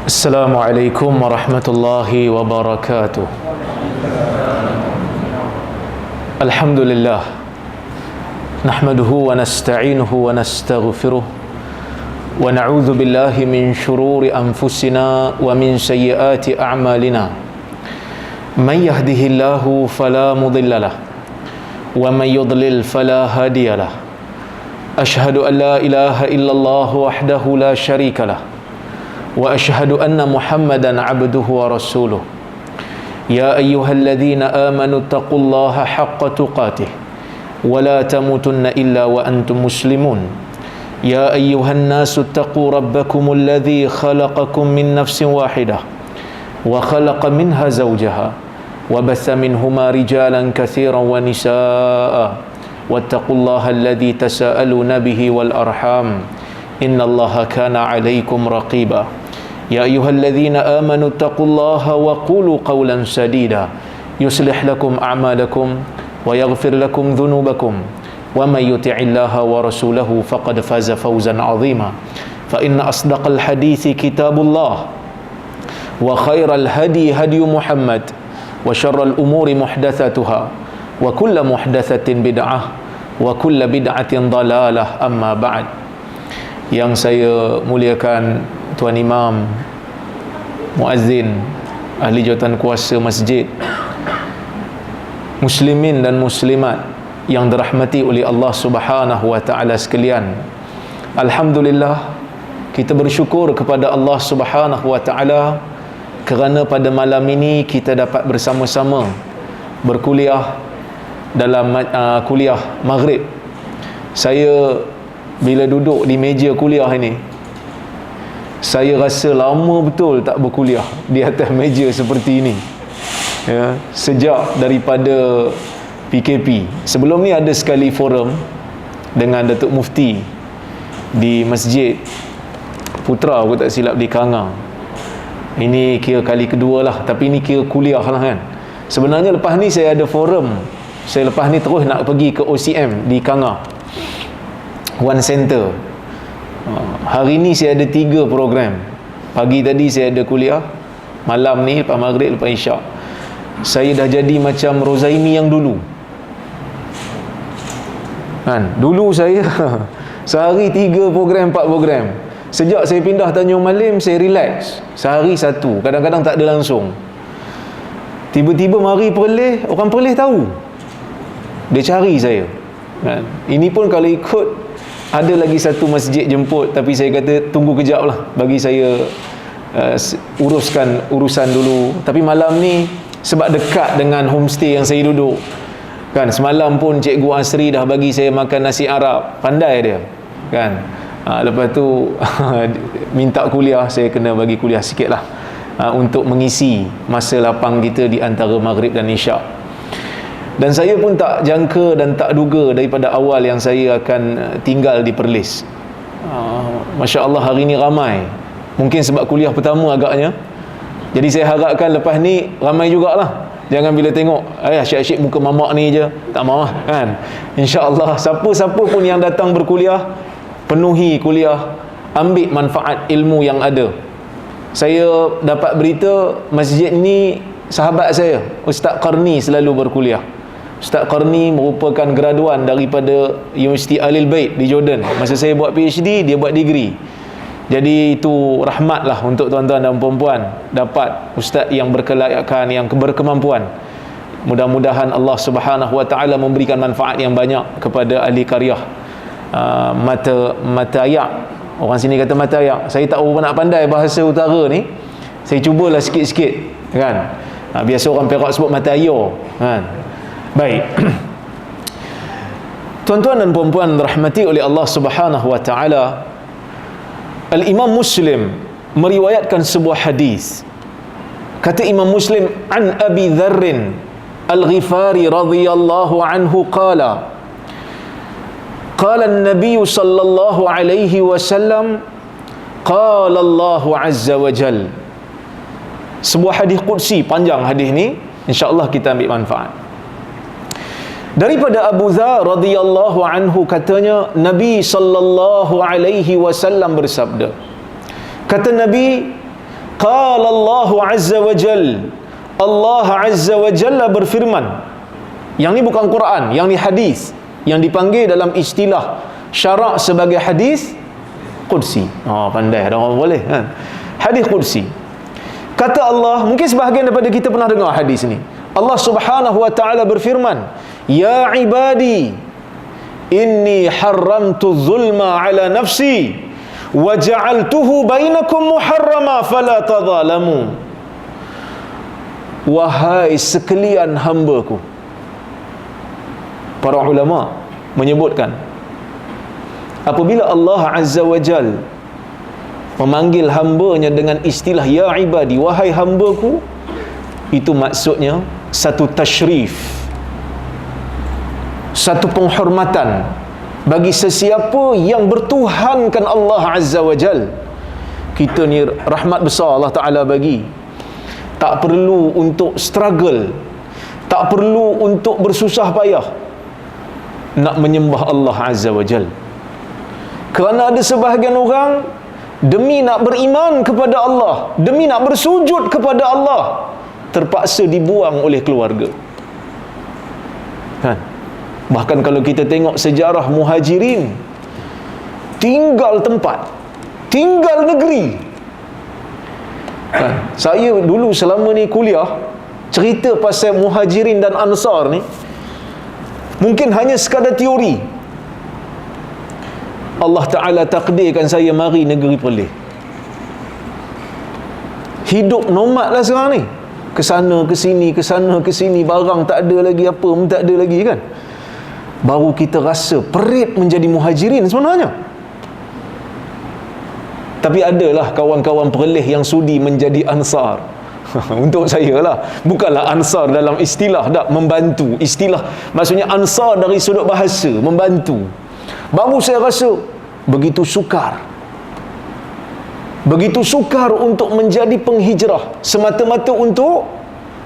Assalamualaikum warahmatullahi wabarakatuh. Alhamdulillah, nahmaduhu wa nasta'inuhu wa nastaghfiruh wa na'udzu billahi min shururi anfusina wa min sayyiati a'malina. Man yahdihillahu fala mudilla lahu wa man yudlil fala hadiya lahu. Ashhadu an la ilaha illallah wahdahu la syarika lahu wa ashhadu anna Muhammadan abduhu wa rasuluh. Ya ayyuhalladzina amanu taqullaha haqqa tuqatih wa la tamutunna illa wa antum muslimun. Ya ayyuhan nasu taqu rabbakumul ladzi khalaqakum min nafsin wahidah wa khalaqa minha zawjaha wa batha minhuma rijalan katsiran wa nisaa'a wattaqullaha alladzi tasaaluna bihi wal arham innallaha kana 'alaikum raqiba. Ya ayyuhalladzina amanu taqullaha wa qulu qawlan sadida yuslih lakum a'malakum wa yaghfir lakum dhunubakum wa may yuti'illaha wa rasulahu faqad faza fawzan 'azima. Fa inna asdaqal hadithi kitabullah wa khairal hadi hadyu Muhammad wa syarral umuri muhdatsatuha wa kullu muhdatsatin bid'ah wa kullu bid'atin dhalalah, amma ba'd. Yang saya muliakan Tuan Imam, Muazzin, ahli jawatan kuasa masjid, muslimin dan muslimat yang dirahmati oleh Allah Subhanahu wa taala sekalian. Alhamdulillah, kita bersyukur kepada Allah Subhanahu wa taala kerana pada malam ini kita dapat bersama-sama berkuliah dalam kuliah Maghrib. Saya bila duduk di meja kuliah ini, saya rasa lama betul tak berkuliah di atas meja seperti ini, ya, sejak daripada PKP. Sebelum ni ada sekali forum dengan Datuk Mufti di Masjid Putra, aku tak silap, di Kangang. Ini kira kali kedua lah, tapi ini kira kuliah lah kan. Sebenarnya lepas ni saya ada forum, saya lepas ni terus nak pergi ke OCM di Kangang One Center. Hari ni saya ada 3 program. Pagi tadi saya ada kuliah, malam ni lepas maghrib, lepas isyak. Saya dah jadi macam Rozaimi yang dulu kan. Dulu saya sehari 3 program, 4 program. Sejak saya pindah Tanjung Malim, saya relax, sehari 1, kadang-kadang tak ada langsung. Tiba-tiba mari Perlis, orang Perlis tahu, dia cari saya kan. Ini pun kalau ikut ada lagi 1 masjid jemput, tapi saya kata tunggu kejap lah, bagi saya uruskan urusan dulu. Tapi malam ni sebab dekat dengan homestay yang saya duduk kan, semalam pun Cikgu Asri dah bagi saya makan nasi Arab, pandai dia kan. Lepas tu minta kuliah, saya kena bagi kuliah sikit lah untuk mengisi masa lapang kita di antara maghrib dan isyak. Dan saya pun tak jangka dan tak duga daripada awal yang saya akan tinggal di Perlis. Masya Allah, hari ni ramai. Mungkin sebab kuliah pertama agaknya. Jadi saya harapkan lepas ni ramai jugalah. Jangan bila tengok asyik-asyik muka mamak ni je, tak mahu kan. InsyaAllah siapa-siapa pun yang datang berkuliah, penuhi kuliah, ambil manfaat ilmu yang ada. Saya dapat berita masjid ni sahabat saya, Ustaz Qarni, selalu berkuliah. Ustaz Qarni merupakan graduan daripada Universiti Ahlul Bait di Jordan. Masa saya buat PhD, dia buat degree. Jadi itu rahmatlah untuk tuan-tuan dan puan-puan dapat ustaz yang berkelayakan, yang berkemampuan. Mudah-mudahan Allah Subhanahu wa taala memberikan manfaat yang banyak kepada ahli qaryah mata ayak. Orang sini kata mata ayak. Saya tak berapa nak pandai bahasa utara ni. Saya cubalah sikit-sikit kan. Biasa orang Perak sebut mata ayo kan. Baik. Tuan-tuan dan puan-puan rahmati oleh Allah Subhanahu wa taala, Al-Imam Muslim meriwayatkan sebuah hadis. Kata Imam Muslim, an Abi Dzarr Al-Ghifari radhiyallahu anhu qala qala an-nabiy sallallahu alaihi wasallam qala Allah azza wa jalla. Sebuah hadis qudsi, panjang hadis ni, insya-Allah kita ambil manfaat. Daripada Abu Dzar radhiyallahu anhu katanya, Nabi sallallahu alaihi wasallam bersabda. Kata Nabi, Qala Allah Azza wa Jal, Allah Azza wa Jalla berfirman. Yang ni bukan Quran, yang ni hadis, yang dipanggil dalam istilah syarak sebagai hadis qudsi. Pandai ada orang boleh kan. Hadis qudsi. Kata Allah, mungkin sebahagian daripada kita pernah dengar hadis ni. Allah Subhanahu wa taala berfirman, "Ya ibadi, inni haramtu zulma ala nafsi wa ja'altuhu bainakum muharrama fala tadhalamu." Wahai sekalian hamba-Ku. Para ulama menyebutkan, apabila Allah Azza wa Jal memanggil hamba-Nya dengan istilah ya ibadi, wahai hamba-Ku, itu maksudnya satu tashrif, satu penghormatan bagi sesiapa yang bertuhankan Allah Azza wa Jal. Kita ni rahmat besar Allah Ta'ala bagi. Tak perlu untuk struggle, tak perlu untuk bersusah payah nak menyembah Allah Azza wa Jal. Kerana ada sebahagian orang demi nak beriman kepada Allah, demi nak bersujud kepada Allah, terpaksa dibuang oleh keluarga. Kan? Bahkan kalau kita tengok sejarah muhajirin, tinggal tempat, tinggal negeri. Kan? Saya dulu selama ni kuliah, cerita pasal muhajirin dan ansar ni mungkin hanya sekadar teori. Allah Ta'ala takdirkan saya mari negeri Perlis. Hidup nomad lah sekarang ni. Kesana ke sini, kesana ke sini, barang tak ada lagi, apa pun tak ada lagi kan. Baru kita rasa perit menjadi muhajirin sebenarnya. Tapi adalah kawan-kawan Perlis yang sudi menjadi ansar. Untuk saya lah, bukanlah ansar dalam istilah tak, membantu. Istilah maksudnya ansar dari sudut bahasa, membantu. Baru saya rasa begitu sukar, begitu sukar untuk menjadi penghijrah semata-mata untuk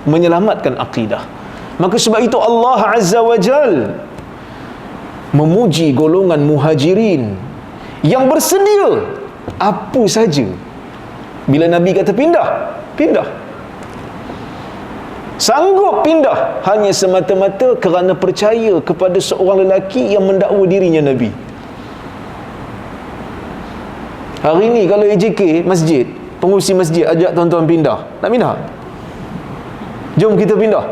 menyelamatkan akidah. Maka sebab itu Allah Azza wa Jal memuji golongan muhajirin yang bersedia apa saja. Bila Nabi kata pindah, pindah. Sanggup pindah hanya semata-mata kerana percaya kepada seorang lelaki yang mendakwa dirinya Nabi. Hari ni kalau AJK masjid, pengurusi masjid ajak tuan-tuan pindah, nak pindah? Jom kita pindah.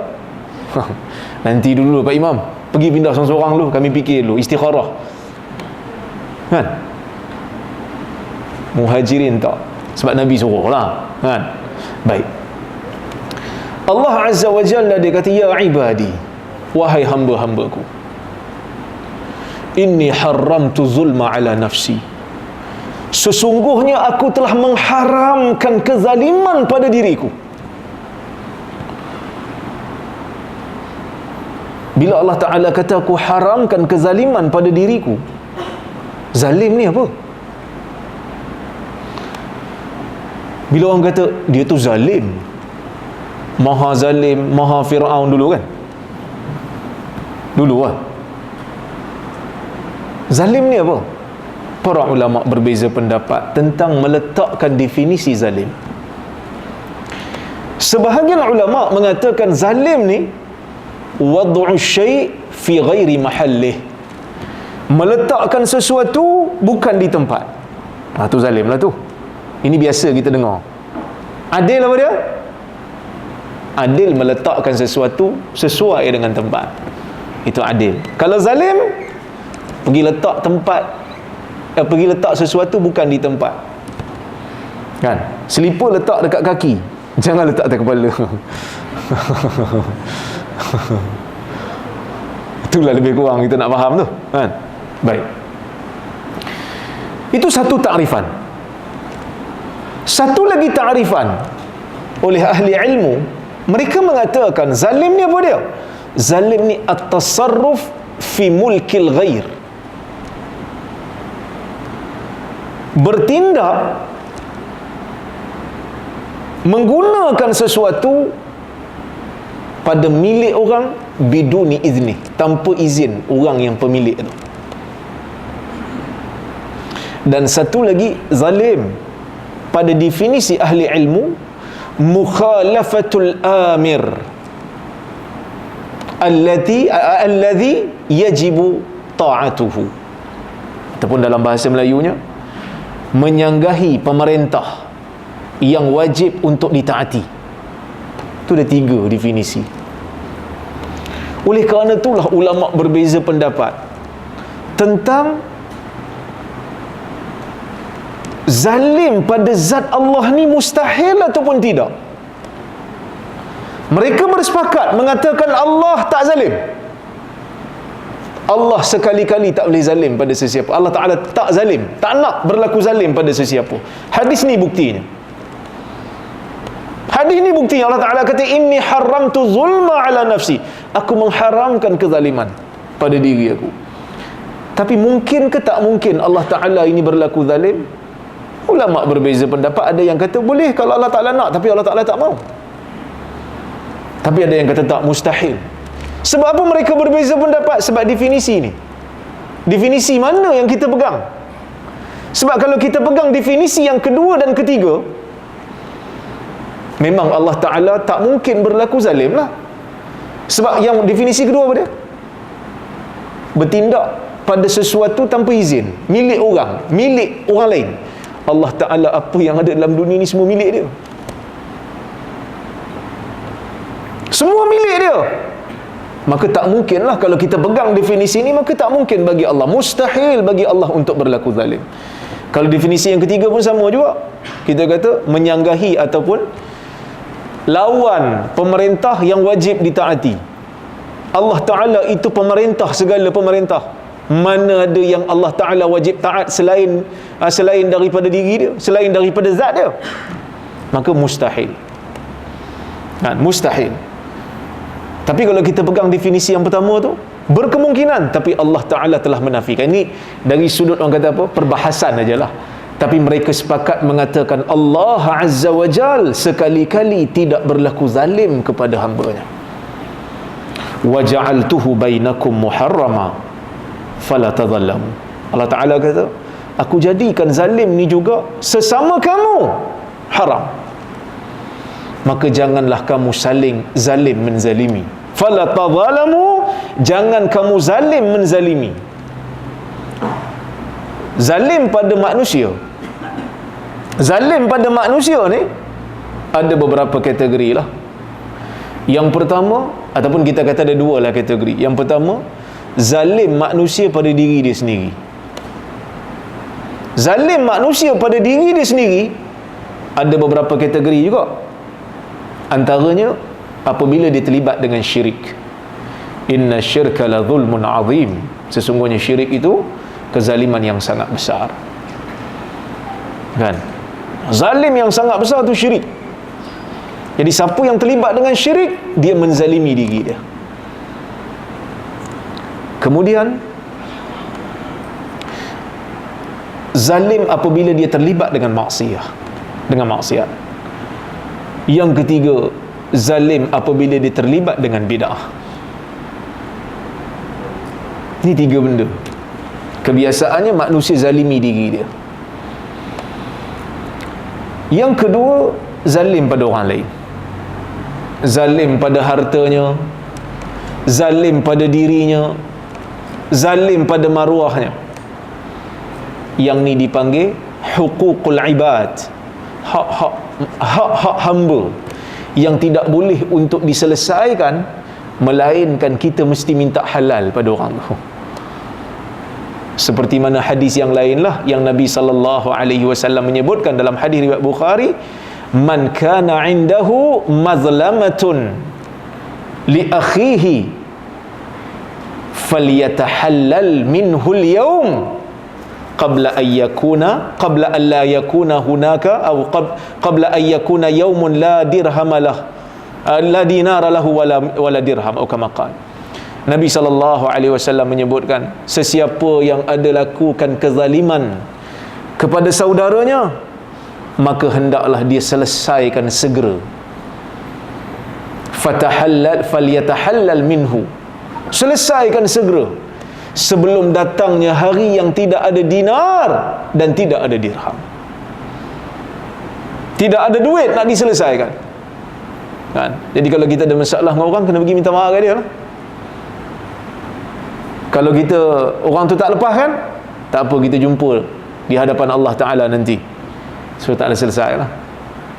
Nanti dulu Pak Imam, pergi pindah seorang-seorang dulu, kami fikir dulu, istikharah. Kan? Muhajirin tak, sebab Nabi suruh lah. Kan? Baik. Allah Azza wa Jalla dia kata, ya ibadi, wahai hamba-hambaku, inni haramtu zulma ala nafsi, sesungguhnya aku telah mengharamkan kezaliman pada diriku. Bila Allah Ta'ala kata aku haramkan kezaliman pada diriku, zalim ni apa? Bila orang kata dia tu zalim, maha zalim, maha Fir'aun dulu kan, dulu lah. Zalim ni apa? Para ulama berbeza pendapat tentang meletakkan definisi zalim. Sebahagian ulama mengatakan zalim ni wad'u syai' fi ghairi mahallih, meletakkan sesuatu bukan di tempat. Tu zalim lah tu. Ini biasa kita dengar. Adil apa dia? Adil meletakkan sesuatu sesuai dengan tempat. Itu adil. Kalau zalim, pergi letak tempat, pergi letak sesuatu bukan di tempat. Kan? Selipar letak dekat kaki, jangan letak atas kepala. Itulah lebih kurang kita nak faham tu. Kan? Baik. Itu satu takrifan. Satu lagi takrifan oleh ahli ilmu, mereka mengatakan zalim ni apa dia? Zalim ni at-tasarruf fi mulkil ghair, bertindak menggunakan sesuatu pada milik orang biduni izni, tanpa izin orang yang pemilik itu. Dan satu lagi zalim, pada definisi ahli ilmu, mukhalafatul amir alladhi yajibu ta'atuhu, ataupun dalam bahasa Melayunya, menyanggahi pemerintah yang wajib untuk ditaati. Itu ada 3 definisi. Oleh kerana itulah ulama berbeza pendapat tentang zalim pada zat Allah ni mustahil ataupun tidak. Mereka bersepakat mengatakan Allah tak zalim. Allah sekali-kali tak boleh zalim pada sesiapa. Allah Ta'ala tak zalim, tak nak berlaku zalim pada sesiapa. Hadis ni buktinya. Hadis ni buktinya. Allah Ta'ala kata, inni haramtu zulma ala nafsi, aku mengharamkan kezaliman pada diri aku. Tapi mungkin ke tak mungkin Allah Ta'ala ini berlaku zalim? Ulama berbeza pendapat. Ada yang kata boleh kalau Allah Ta'ala nak, tapi Allah Ta'ala tak mau. Tapi ada yang kata tak, mustahil. Sebab apa mereka berbeza pendapat? Sebab definisi ni. Definisi mana yang kita pegang? Sebab kalau kita pegang definisi yang kedua dan ketiga, memang Allah Ta'ala tak mungkin berlaku zalim lah. Sebab yang definisi kedua apa dia? Bertindak pada sesuatu tanpa izin, milik orang lain. Allah Ta'ala apa yang ada dalam dunia ni semua milik dia. Semua milik dia. Maka tak mungkinlah kalau kita pegang definisi ini, maka tak mungkin bagi Allah, mustahil bagi Allah untuk berlaku zalim. Kalau definisi yang ketiga pun sama juga. Kita kata menyanggahi ataupun lawan pemerintah yang wajib ditaati. Allah Ta'ala itu pemerintah, segala pemerintah. Mana ada yang Allah Ta'ala wajib taat selain daripada diri dia, selain daripada zat dia? Maka mustahil. Mustahil. Tapi kalau kita pegang definisi yang pertama tu, berkemungkinan, tapi Allah Ta'ala telah menafikan. Ini dari sudut orang kata apa? Perbahasan ajalah. Tapi mereka sepakat mengatakan Allah Azza wa Jal sekali-kali tidak berlaku zalim kepada hamba-Nya. Wa ja'altuhu bainakum muharrama fala tadhallamu. Allah Ta'ala kata, aku jadikan zalim ni juga sesama kamu haram, maka janganlah kamu saling zalim menzalimi. Fala tadhalamu, jangan kamu zalim menzalimi. Zalim pada manusia, zalim pada manusia ni ada beberapa kategori lah. Yang pertama, ataupun kita kata ada 2 lah kategori. Yang pertama, zalim manusia pada diri dia sendiri. Zalim manusia pada diri dia sendiri ada beberapa kategori juga. Antaranya apabila dia terlibat dengan syirik. Inna syirka la zulmun azim, sesungguhnya syirik itu kezaliman yang sangat besar. Kan? Zalim yang sangat besar tu syirik. Jadi siapa yang terlibat dengan syirik, dia menzalimi diri dia. Kemudian zalim apabila dia terlibat dengan maksiat. Yang ketiga, zalim apabila dia terlibat dengan bid'ah. Ini 3 benda. Kebiasaannya manusia zalimi diri dia. Yang kedua, zalim pada orang lain. Zalim pada hartanya, zalim pada dirinya, zalim pada maruahnya. Yang ni dipanggil huququl ibad, hak hamba yang tidak boleh untuk diselesaikan, melainkan kita mesti minta halal pada orang tu. Seperti mana hadis yang lainlah yang Nabi SAW menyebutkan dalam hadis riwayat Bukhari, man kana indahu mazlamatun li akhihi falyatahallal minhu al-yawm qabla an la yakuna hunaka aw qabla an yakuna yawmun la dirhamalah la dinara lahu wala dirham, atau kama qala. Nabi SAW menyebutkan, sesiapa yang ada lakukan kezaliman kepada saudaranya, maka hendaklah dia selesaikan segera. Falyatahallal minhu, selesaikan segera sebelum datangnya hari yang tidak ada dinar dan tidak ada dirham. Tidak ada duit nak diselesaikan. Kan? Jadi kalau kita ada masalah dengan orang, kena pergi minta maaf kat dia lah. Kalau kita, orang tu tak lepas kan, tak apa, kita jumpa di hadapan Allah Ta'ala nanti. So tak ada selesai lah.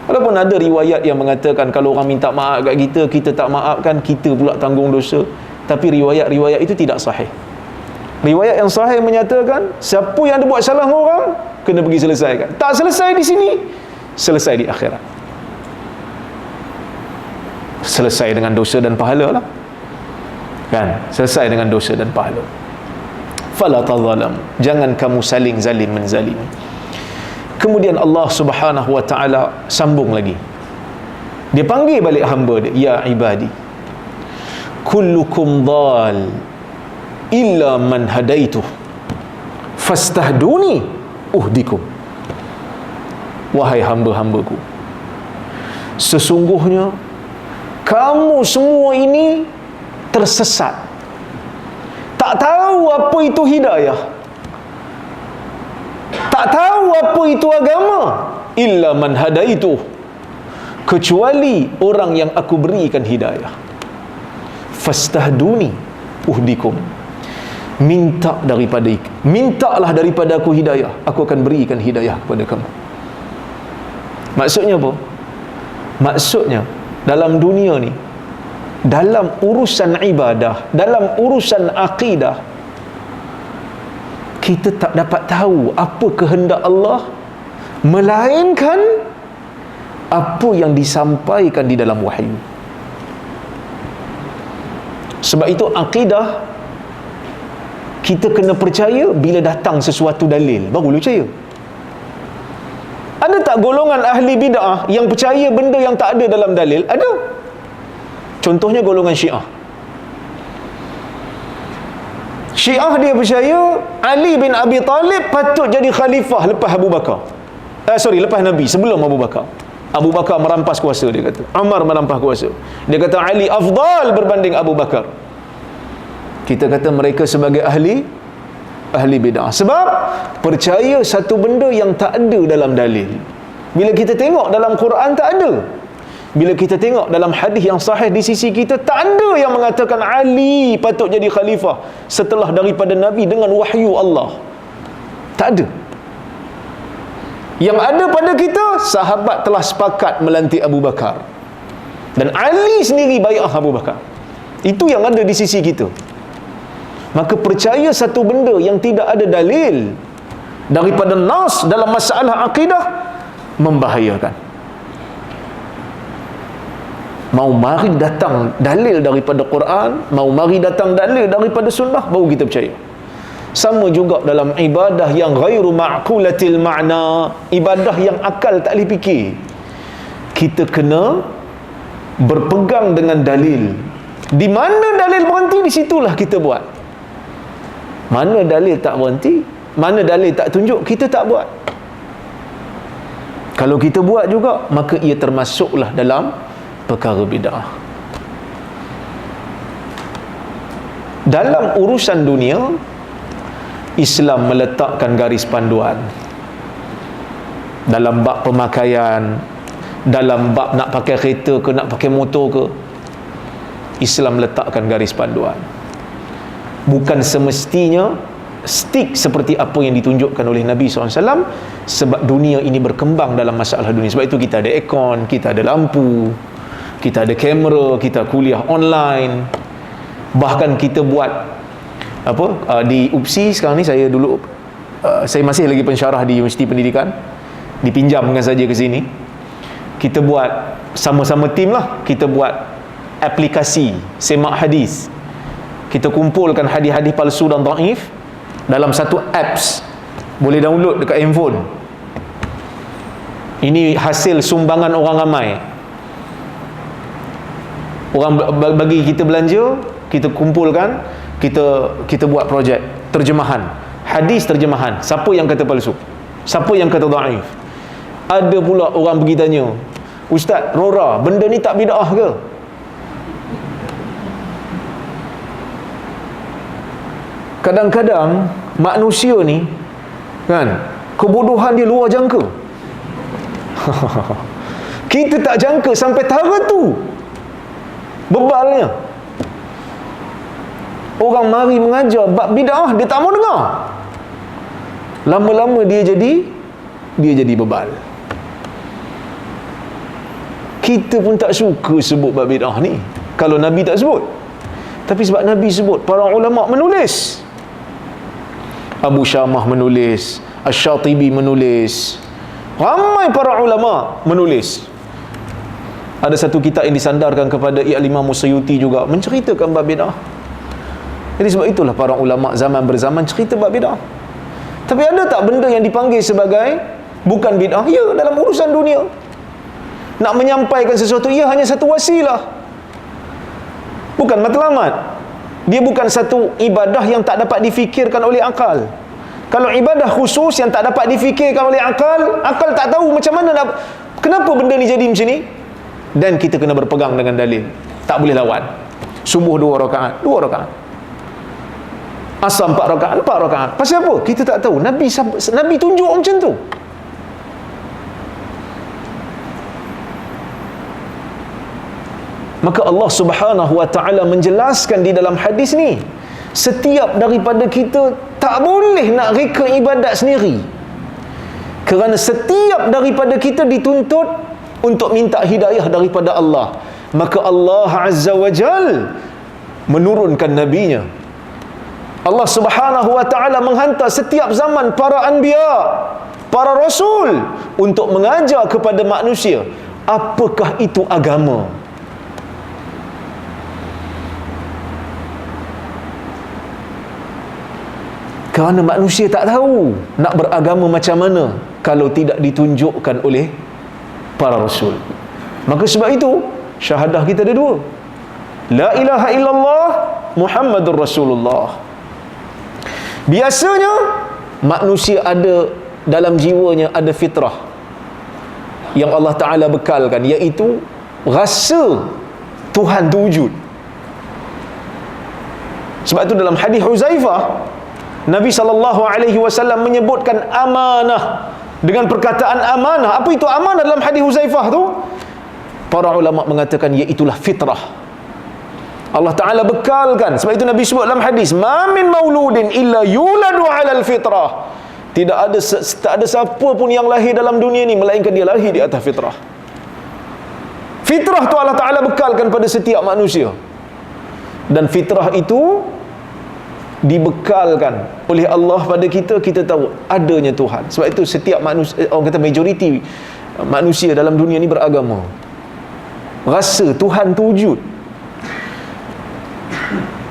Walaupun ada riwayat yang mengatakan kalau orang minta maaf kat kita, kita tak maafkan, kita pula tanggung dosa. Tapi riwayat-riwayat itu tidak sahih. Riwayat yang sahih menyatakan siapa yang ada buat salah dengan orang, kena pergi selesaikan. Tak selesai di sini, selesai di akhirat. Selesai dengan dosa dan pahala lah. Kan? Selesai dengan dosa dan pahala. Fala tadhalam, jangan kamu saling zalim menzalimi. Kemudian Allah Subhanahu wa taala sambung lagi. Dia panggil balik hamba dia, ya ibadi, kullukum dhal illa man hadaituh fastahduni uhdikum. Wahai hamba-hambaku, sesungguhnya kamu semua ini tersesat, tak tahu apa itu hidayah, tak tahu apa itu agama, illa man hadaitu, kecuali orang yang aku berikan hidayah. Fastahduni uhdikum, mintalah daripada aku hidayah, aku akan berikan hidayah kepada kamu. Maksudnya apa? Maksudnya dalam dunia ni, dalam urusan ibadah, dalam urusan akidah, kita tak dapat tahu apa kehendak Allah, melainkan apa yang disampaikan di dalam wahyu. Sebab itu akidah, kita kena percaya bila datang sesuatu dalil, baru boleh percaya. Ada tak golongan ahli bid'ah yang percaya benda yang tak ada dalam dalil? Ada. Contohnya golongan Syiah. Syiah dia percaya Ali bin Abi Talib patut jadi khalifah lepas Abu Bakar. Lepas Nabi, sebelum Abu Bakar. Abu Bakar merampas kuasa, dia kata. Umar merampas kuasa. Dia kata Ali afdal berbanding Abu Bakar. Kita kata mereka sebagai ahli bid'ah. Sebab percaya satu benda yang tak ada dalam dalil. Bila kita tengok dalam Quran, tak ada. Bila kita tengok dalam hadis yang sahih di sisi kita, tak ada yang mengatakan Ali patut jadi khalifah setelah daripada Nabi dengan wahyu Allah. Tak ada. Yang ada pada kita, sahabat telah sepakat melantik Abu Bakar, dan Ali sendiri bai'ah Abu Bakar. Itu yang ada di sisi kita. Maka percaya satu benda yang tidak ada dalil daripada nas dalam masalah akidah membahayakan. Mau mari datang dalil daripada Quran, mau mari datang dalil daripada sunnah, baru kita percaya. Sama juga dalam ibadah yang ghairu ma'qulatil ma'na, ibadah yang akal tak boleh fikir. Kita kena berpegang dengan dalil. Di mana dalil berhenti, di situlah kita buat. Mana dalil tak berhenti, mana dalil tak tunjuk, kita tak buat. Kalau kita buat juga, maka ia termasuklah dalam perkara bid'ah. Dalam urusan dunia, Islam meletakkan garis panduan. Dalam bab pemakaian, dalam bab nak pakai kereta ke, nak pakai motor ke, Islam letakkan garis panduan. Bukan semestinya stick seperti apa yang ditunjukkan oleh Nabi SAW, sebab dunia ini berkembang dalam masalah dunia. Sebab itu kita ada aircon, kita ada lampu, kita ada kamera, kita kuliah online. Bahkan kita buat di UPSI sekarang ni, saya dulu saya masih lagi pensyarah di Universiti Pendidikan, dipinjamkan saja ke sini. Kita buat sama-sama tim lah, kita buat aplikasi semak hadis. Kita kumpulkan hadis-hadis palsu dan dhaif dalam satu apps, boleh download dekat handphone. Ini hasil sumbangan orang ramai. Orang bagi kita belanja, kita kumpulkan, kita buat projek terjemahan hadis, terjemahan siapa yang kata palsu, siapa yang kata dhaif. Ada pula orang pergi tanya, Ustaz Rora, benda ni tak bid'ah ke? Kadang-kadang manusia ni kan, kebodohan dia luar jangka. Kita tak jangka sampai tahap tu bebalnya. Orang mari mengajar bab bid'ah, dia tak mau dengar. Lama-lama dia jadi bebal. Kita pun tak suka sebut bab bid'ah ni kalau Nabi tak sebut. Tapi sebab Nabi sebut, para ulama menulis. Abu Syamah menulis, Asy-Syatibi menulis, ramai para ulama menulis. Ada satu kitab yang disandarkan kepada Imam Suyuti juga menceritakan bab bid'ah. Jadi sebab itulah para ulama zaman berzaman cerita bab bid'ah. Tapi ada tak benda yang dipanggil sebagai bukan bid'ah? Ya, dalam urusan dunia. Nak menyampaikan sesuatu, ia hanya satu wasilah, bukan matlamat. Dia bukan satu ibadah yang tak dapat difikirkan oleh akal. Kalau ibadah khusus yang tak dapat difikirkan oleh akal, akal tak tahu macam mana nak, kenapa benda ni jadi macam ni, dan kita kena berpegang dengan dalil. Tak boleh lawan. Subuh 2 rakaat, 2 rakaat. Asar 4 rakaat, 4 rakaat. Pasal apa? Kita tak tahu. Nabi tunjuk macam tu. Maka Allah Subhanahu wa ta'ala menjelaskan di dalam hadis ni, setiap daripada kita tak boleh nak reka ibadat sendiri, kerana setiap daripada kita dituntut untuk minta hidayah daripada Allah. Maka Allah Azza wa Jal menurunkan nabinya. Allah Subhanahu wa ta'ala menghantar setiap zaman para anbiya, para rasul, untuk mengajar kepada manusia apakah itu agama. Kerana manusia tak tahu nak beragama macam mana kalau tidak ditunjukkan oleh para rasul. Maka sebab itu syahadah kita ada 2. La ilaha illallah Muhammadur Rasulullah. Biasanya manusia ada dalam jiwanya ada fitrah yang Allah Ta'ala bekalkan, iaitu rasa Tuhan tu wujud. Sebab itu dalam hadis Huzaifah, Nabi SAW menyebutkan amanah dengan perkataan amanah. Apa itu amanah dalam hadis Huzaifah tu? Para ulama mengatakan iaitulah fitrah. Allah Ta'ala bekalkan. Sebab itu Nabi sebut dalam hadis, ma min mauludin illa yuladu alal fitrah. Tak ada siapa pun yang lahir dalam dunia ni melainkan dia lahir di atas fitrah. Fitrah tu Allah Ta'ala bekalkan pada setiap manusia. Dan fitrah itu dibekalkan oleh Allah pada kita. Kita tahu adanya Tuhan. Sebab itu setiap manusia, orang kata majoriti manusia dalam dunia ni beragama, rasa Tuhan tu wujud.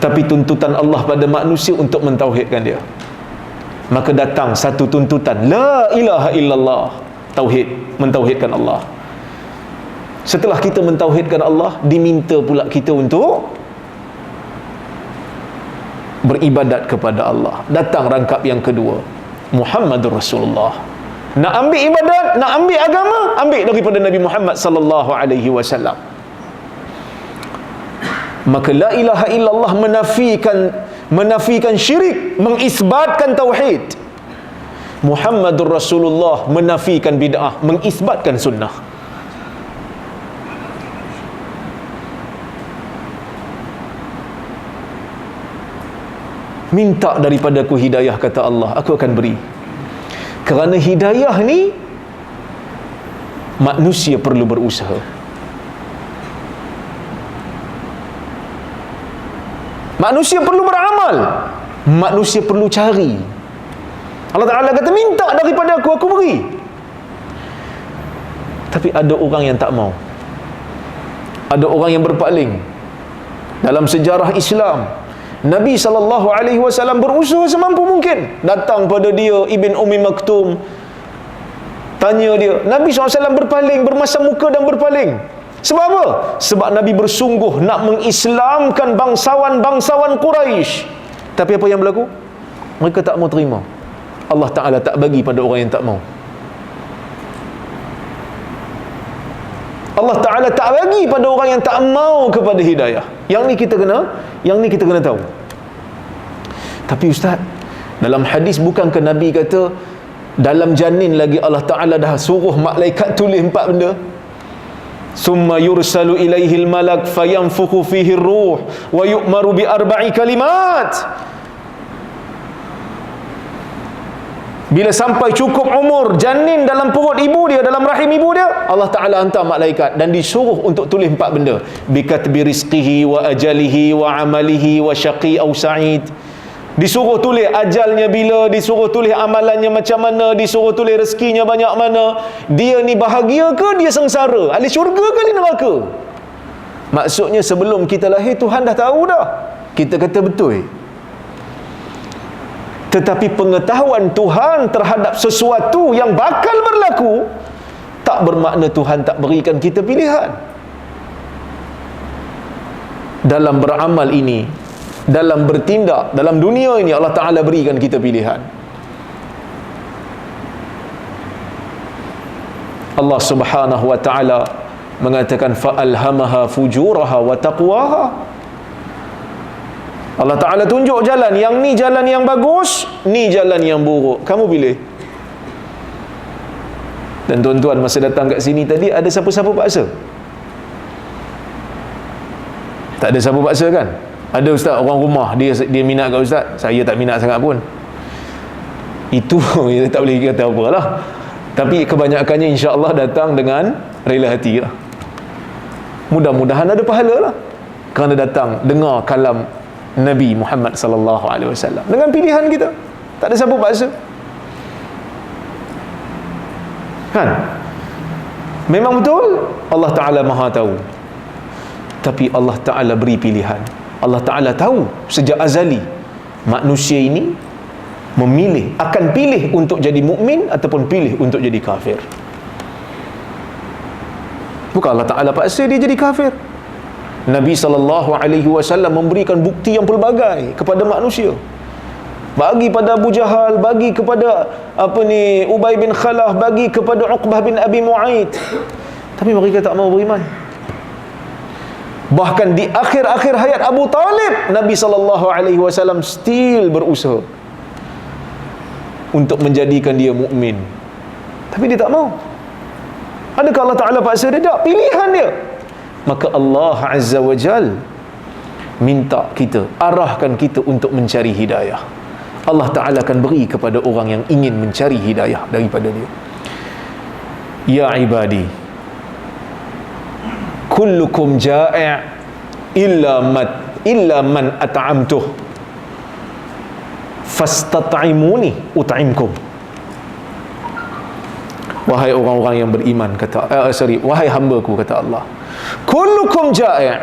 Tapi tuntutan Allah pada manusia untuk mentauhidkan dia. Maka datang satu tuntutan, la ilaha illallah, tauhid, mentauhidkan Allah. Setelah kita mentauhidkan Allah, diminta pula kita untuk beribadat kepada Allah. Datang rangkap yang kedua, Muhammadur Rasulullah. Nak ambil ibadat, nak ambil agama, ambil daripada Nabi Muhammad sallallahu alaihi wasallam. Maka la ilaha illallah menafikan syirik, mengisbatkan tauhid. Muhammadur Rasulullah menafikan bid'ah, mengisbatkan sunnah. Minta daripada aku hidayah, kata Allah, aku akan beri. Kerana hidayah ni manusia perlu berusaha. Manusia perlu beramal. Manusia perlu cari. Allah Ta'ala kata, minta daripada aku beri. Tapi ada orang yang tak mau. Ada orang yang berpaling. Dalam sejarah Islam, Nabi SAW berusaha semampu mungkin. Datang pada dia Ibn Ummi Maktum, tanya dia. Nabi SAW berpaling, bermasam muka dan berpaling. Sebab apa? Sebab Nabi bersungguh nak mengislamkan bangsawan-bangsawan Quraisy. Tapi apa yang berlaku? Mereka tak mau terima. Allah Ta'ala tak bagi pada orang yang tak mau. Allah Ta'ala tak bagi pada orang yang tak mau kepada hidayah. Yang ni kita kena tahu. Tapi Ustaz, dalam hadis bukankah Nabi kata dalam janin lagi Allah Ta'ala dah suruh malaikat tulis 4 benda? Summa yursalu ilaihil malak fayanfukhu fihi ruh wa yu'maru bi arba'i kalimat. Bila sampai cukup umur janin dalam perut ibu dia, dalam rahim ibu dia, Allah Ta'ala hantar malaikat dan disuruh untuk tulis 4 benda. Bikatbi rizqihi wa ajalihi wa amalihi wa syaqi aw sa'id. Disuruh tulis ajalnya bila, disuruh tulis amalannya macam mana, disuruh tulis rezekinya banyak mana, dia ni bahagia ke dia sengsara, ahli syurga ke ahli neraka. Maksudnya sebelum kita lahir Tuhan dah tahu dah. Kita kata betul. Tetapi pengetahuan Tuhan terhadap sesuatu yang bakal berlaku tak bermakna Tuhan tak berikan kita pilihan. Dalam beramal ini, dalam bertindak, dalam dunia ini, Allah Ta'ala berikan kita pilihan. Allah Subhanahu wa Ta'ala mengatakan fa'alhamaha fujuraha wa taqwaha. Allah Ta'ala tunjuk jalan, yang ni jalan yang bagus, ni jalan yang buruk, kamu pilih. Dan tuan-tuan masa datang kat sini tadi, ada siapa-siapa paksa? Tak ada siapa paksa kan? Ada ustaz, orang rumah dia minat kat ustaz, saya tak minat sangat pun. Itu tak boleh kata apa lah. Tapi kebanyakannya insya-Allah datang dengan rela hati lah. Mudah-mudahan ada pahala lah, kerana datang dengar kalam Nabi Muhammad sallallahu alaihi wasallam dengan pilihan kita. Tak ada siapa paksa. Kan? Memang betul Allah Ta'ala Maha tahu. Tapi Allah Ta'ala beri pilihan. Allah Ta'ala tahu sejak azali manusia ini memilih, akan pilih untuk jadi mukmin ataupun pilih untuk jadi kafir. Bukan Allah Ta'ala paksa dia jadi kafir. Nabi SAW memberikan bukti yang pelbagai kepada manusia. Bagi pada Abu Jahal, bagi kepada Ubay bin Khalaf, bagi kepada Uqbah bin Abi Mu'aid. Tapi mereka tak mau beriman. Bahkan di akhir-akhir hayat Abu Talib, Nabi SAW still berusaha untuk menjadikan dia mukmin. Tapi dia tak mau. Adakah Allah Ta'ala paksa dia? Tak, pilihan dia. Maka Allah Azza wa Jal minta kita, arahkan kita untuk mencari hidayah. Allah Ta'ala akan beri kepada orang yang ingin mencari hidayah daripada dia. Ya ibadi, kullukum ja'i' illa man at'amtuh fastat'imuni ut'imkum. Wahai orang-orang yang beriman, wahai hamba-Ku, kata Allah, kullukum ja'i',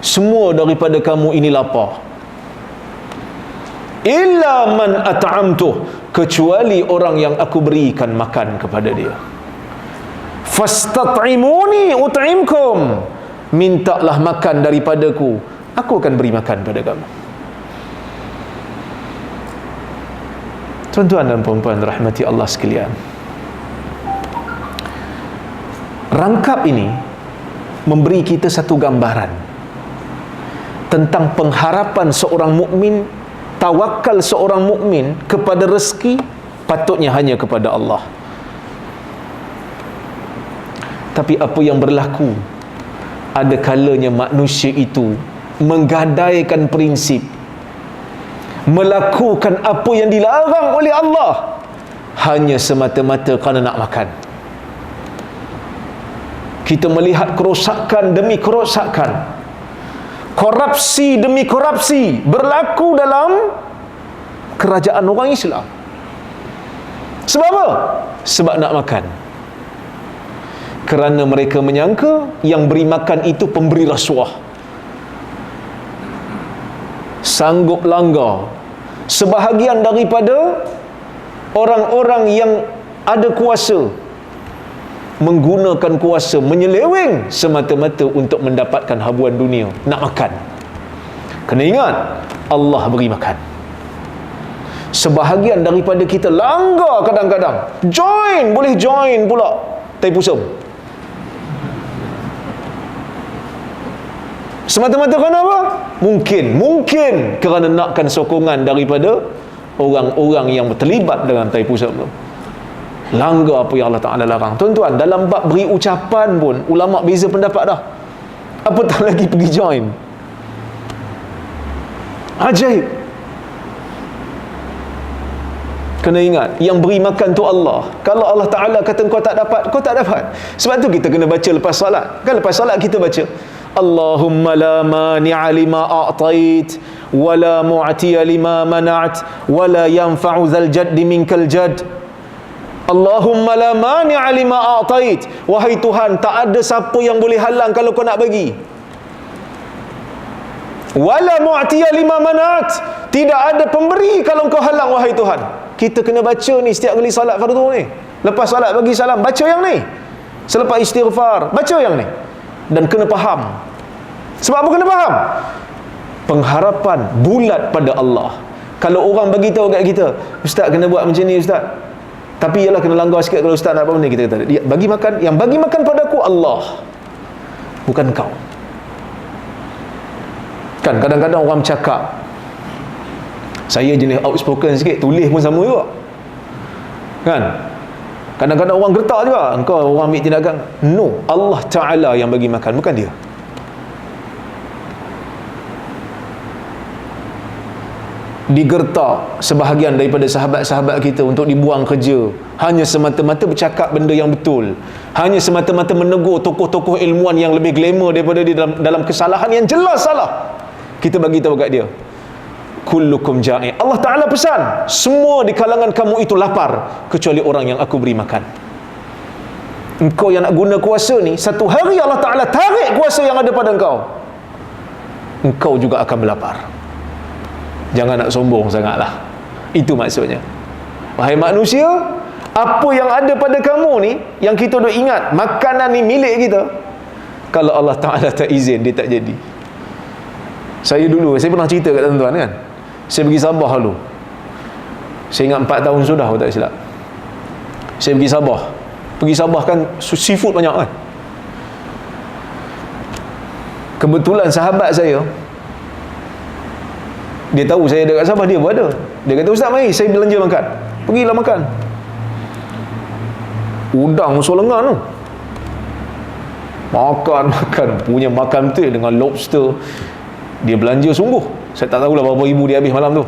semua daripada kamu ini lapar, illa man at'amtuh, kecuali orang yang aku berikan makan kepada dia. Fastat'imuni ut'imkum, mintalah makan daripadaku, aku akan beri makan pada kamu. Tuan-tuan dan puan-puan rahmati Allah sekalian, rangkap ini memberi kita satu gambaran tentang pengharapan seorang mukmin, tawakal seorang mukmin kepada rezeki patutnya hanya kepada Allah. Tapi apa yang berlaku, ada kalanya manusia itu menggadaikan prinsip, melakukan apa yang dilarang oleh Allah hanya semata-mata kerana nak makan. Kita melihat kerosakan demi kerosakan, korupsi demi korupsi berlaku dalam kerajaan orang Islam. Sebab apa? Sebab nak makan. Kerana mereka menyangka yang beri makan itu pemberi rasuah, sanggup langgar. Sebahagian daripada orang-orang yang ada kuasa menggunakan kuasa menyeleweng semata-mata untuk mendapatkan habuan dunia, nak makan. Kena ingat, Allah beri makan. Sebahagian daripada kita langgar kadang-kadang, boleh join pula tai pusam. Semata-mata kerana apa? Mungkin kerana nakkan sokongan daripada orang-orang yang terlibat dalam tai pusam tu. Langgar apa yang Allah Ta'ala larang. Tuan-tuan, dalam bab beri ucapan pun ulama' beza pendapat dah. Apatah lagi pergi join. Ajaib. Kena ingat, yang beri makan tu Allah. Kalau Allah Ta'ala kata kau tak dapat, kau tak dapat. Sebab tu kita kena baca lepas solat. Kan lepas solat kita baca, Allahumma la mani'a lima a'tait, wa la mu'tiya lima mana'at, wa la yanfa'u dzal jaddi minkal jadd. Allahumma la mani'a lima a'tait. Wahai Tuhan, tak ada siapa yang boleh halang kalau kau nak bagi. Wala mu'tiya lima mana'at. Tidak ada pemberi kalau kau halang, wahai Tuhan. Kita kena baca ni setiap kali salat fardu ni. Lepas salat bagi salam, baca yang ni. Selepas istighfar, baca yang ni. Dan kena faham. Sebab apa kena faham? Pengharapan bulat pada Allah. Kalau orang bagi tahu kat kita, ustaz kena buat macam ni ustaz, tapi ialah kena langgar sikit kalau ustaz nak buat benda, kita kata dia bagi makan, yang bagi makan padaku Allah, bukan kau. Kan kadang-kadang orang bercakap, saya jenis outspoken sikit, tulis pun sama juga. Kan? Kadang-kadang orang gertak juga, engkau orang ambil tindakan. No, Allah Ta'ala yang bagi makan, bukan dia. Digertak sebahagian daripada sahabat-sahabat kita untuk dibuang kerja hanya semata-mata bercakap benda yang betul, hanya semata-mata menegur tokoh-tokoh ilmuwan yang lebih glamour daripada dia dalam kesalahan yang jelas salah. Kita bagi tahu kat dia, kullukum ja'i'. Allah Ta'ala pesan, semua di kalangan kamu itu lapar kecuali orang yang aku beri makan. Engkau yang nak guna kuasa ni, satu hari Allah Ta'ala tarik kuasa yang ada pada engkau juga akan berlapar. Jangan nak sombong sangatlah. Itu maksudnya. Wahai manusia, apa yang ada pada kamu ni, yang kita duk ingat makanan ni milik kita, kalau Allah Ta'ala tak izin, dia tak jadi. Saya pernah cerita kat tuan-tuan kan, saya pergi Sabah dulu. Saya ingat 4 tahun sudah, kalau tak silap. Saya pergi Sabah. Pergi Sabah kan seafood banyak kan. Kebetulan sahabat saya, dia tahu saya ada kat Sabah, dia pun ada. Dia kata, ustaz mari saya belanja makan. Pergilah makan. Udang musuh lengan tu. Makan punya makan betul dengan lobster. Dia belanja sungguh. Saya tak tahulah berapa ribu dia habis malam tu.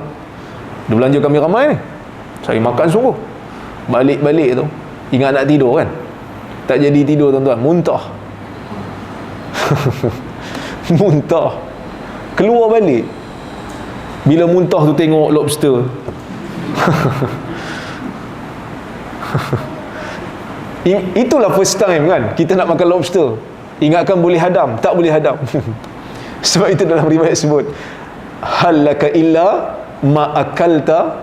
Dia belanja kami ramai ni. Saya makan sungguh. Balik-balik tu, ingat nak tidur kan, tak jadi tidur tuan-tuan. Muntah. Muntah. Keluar balik. Bila muntah tu tengok lobster. Itulah first time kan kita nak makan lobster. Ingatkan boleh hadam, tak boleh hadam. Sebab itu dalam riwayat sebut, halaka illa ma akalta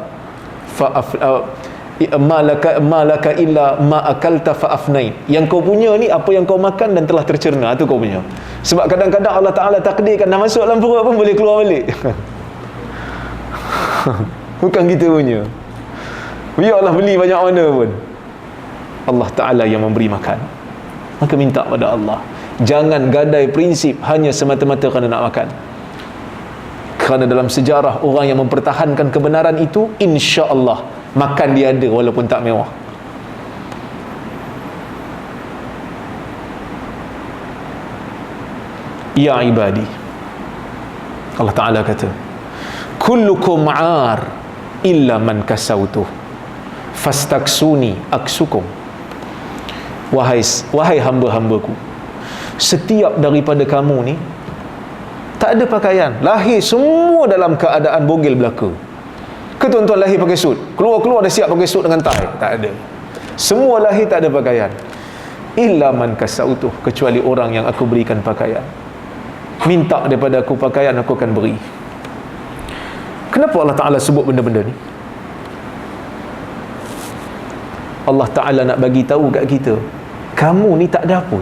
malaka illa ma akalta fa afnai. Yang kau punya ni apa yang kau makan dan telah tercerna, itu kau punya. Sebab kadang-kadang Allah Ta'ala takdirkan dah masuk dalam perut pun boleh keluar balik. Bukan kita punya. Biarlah beli banyak mana pun, Allah Ta'ala yang memberi makan. Maka minta pada Allah, jangan gadai prinsip hanya semata-mata kerana nak makan. Kerana dalam sejarah orang yang mempertahankan kebenaran itu, insya-Allah makan dia ada walaupun tak mewah. Ya ibadi, Allah Ta'ala kata, kullukum 'ar illa man kasautuh fastaksuni aksukum. Wahai hamba-hambaku, setiap daripada kamu ni tak ada pakaian, lahir semua dalam keadaan bogel belaka. Ke tuan-tuan lahir pakai suit, keluar dah siap pakai suit dengan tie? Tak ada. Semua lahir tak ada pakaian. Illa man kasautuh, kecuali orang yang aku berikan pakaian. Minta daripada aku pakaian, aku akan beri. Kenapa Allah Ta'ala sebut benda-benda ni? Allah Ta'ala nak bagi tahu kat kita, kamu ni tak ada apa.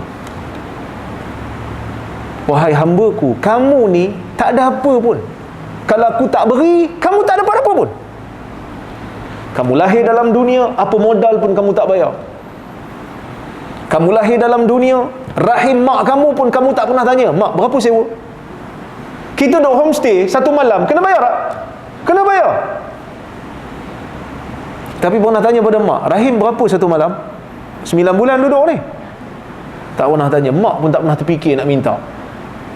Wahai hambaku, kamu ni tak ada apa pun. Kalau aku tak beri, kamu tak dapat apa pun. Kamu lahir dalam dunia, apa modal pun kamu tak bayar. Kamu lahir dalam dunia, rahim mak kamu pun kamu tak pernah tanya, mak berapa sewa? Kita duduk homestay 1 malam, kena bayar tak? Kena bayar. Tapi pernah tanya pada mak, rahim berapa satu malam? 9 bulan duduk ni. Tak pernah tanya. Mak pun tak pernah terfikir nak minta.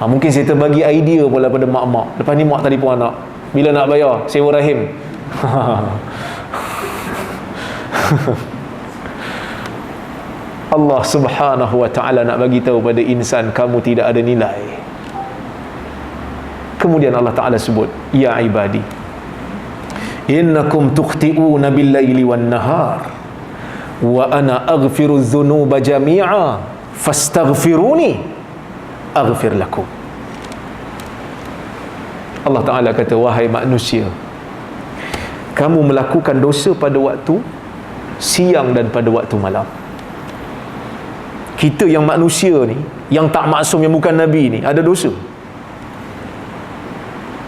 Mungkin saya terbagi idea pula pada mak-mak. Lepas ni mak telefon anak, bila nak bayar sewa rahim? Allah subhanahu wa ta'ala nak bagi tahu pada insan, kamu tidak ada nilai. Kemudian Allah Ta'ala sebut, ya ibadi, innakum tukhti'una bil-laili wan-nahar wa ana aghfiru dhunuba jami'a fastaghfiruni aghfir lakum. Allah Ta'ala kata, wahai manusia, kamu melakukan dosa pada waktu siang dan pada waktu malam. Kita yang manusia ni, yang tak maksum, yang bukan Nabi ni, ada dosa.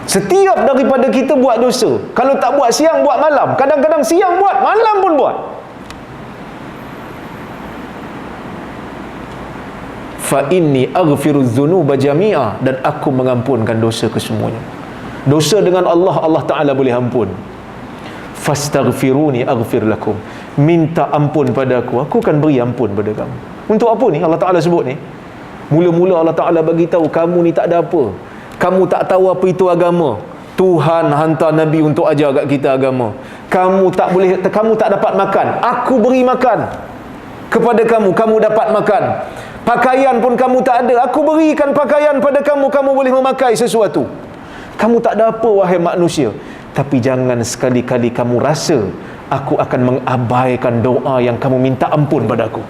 Setiap daripada kita buat dosa. Kalau tak buat siang, buat malam. Kadang-kadang siang buat, malam pun buat. Fa inni aghfiru dzunuba jami'a, dan aku mengampunkan dosa kesemuanya. Dosa dengan Allah, Allah Ta'ala boleh ampun. Fastaghfiruni aghfir lakum. Minta ampun pada aku akan beri ampun pada kamu. Untuk apa ni Allah Ta'ala sebut ni? Mula-mula Allah Ta'ala bagi tahu, kamu ni tak ada apa. Kamu tak tahu apa itu agama. Tuhan hantar Nabi untuk ajar kat kita agama. Kamu tak dapat makan, aku beri makan kepada kamu, kamu dapat makan. Pakaian pun kamu tak ada, aku berikan pakaian pada kamu, kamu boleh memakai sesuatu. Kamu tak ada apa, wahai manusia. Tapi jangan sekali-kali kamu rasa aku akan mengabaikan doa yang kamu minta ampun pada aku.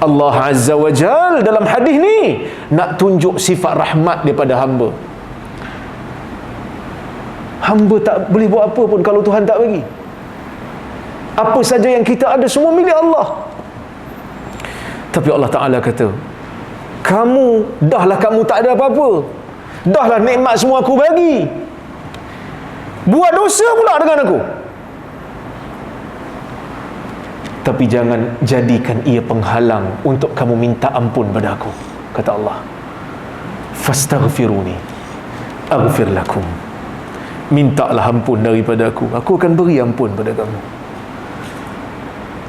Allah Azza wa Jal dalam hadis ni nak tunjuk sifat rahmat daripada hamba. Hamba tak boleh buat apa pun kalau Tuhan tak bagi. Apa saja yang kita ada semua milik Allah. Tapi Allah Ta'ala kata, kamu tak ada apa-apa. Dahlah nikmat semua aku bagi. Buat dosa pula dengan aku. Tapi jangan jadikan ia penghalang untuk kamu minta ampun pada aku, kata Allah. Fastaghfiruni aghfir lakum. Mintalah ampun daripada aku akan beri ampun pada kamu.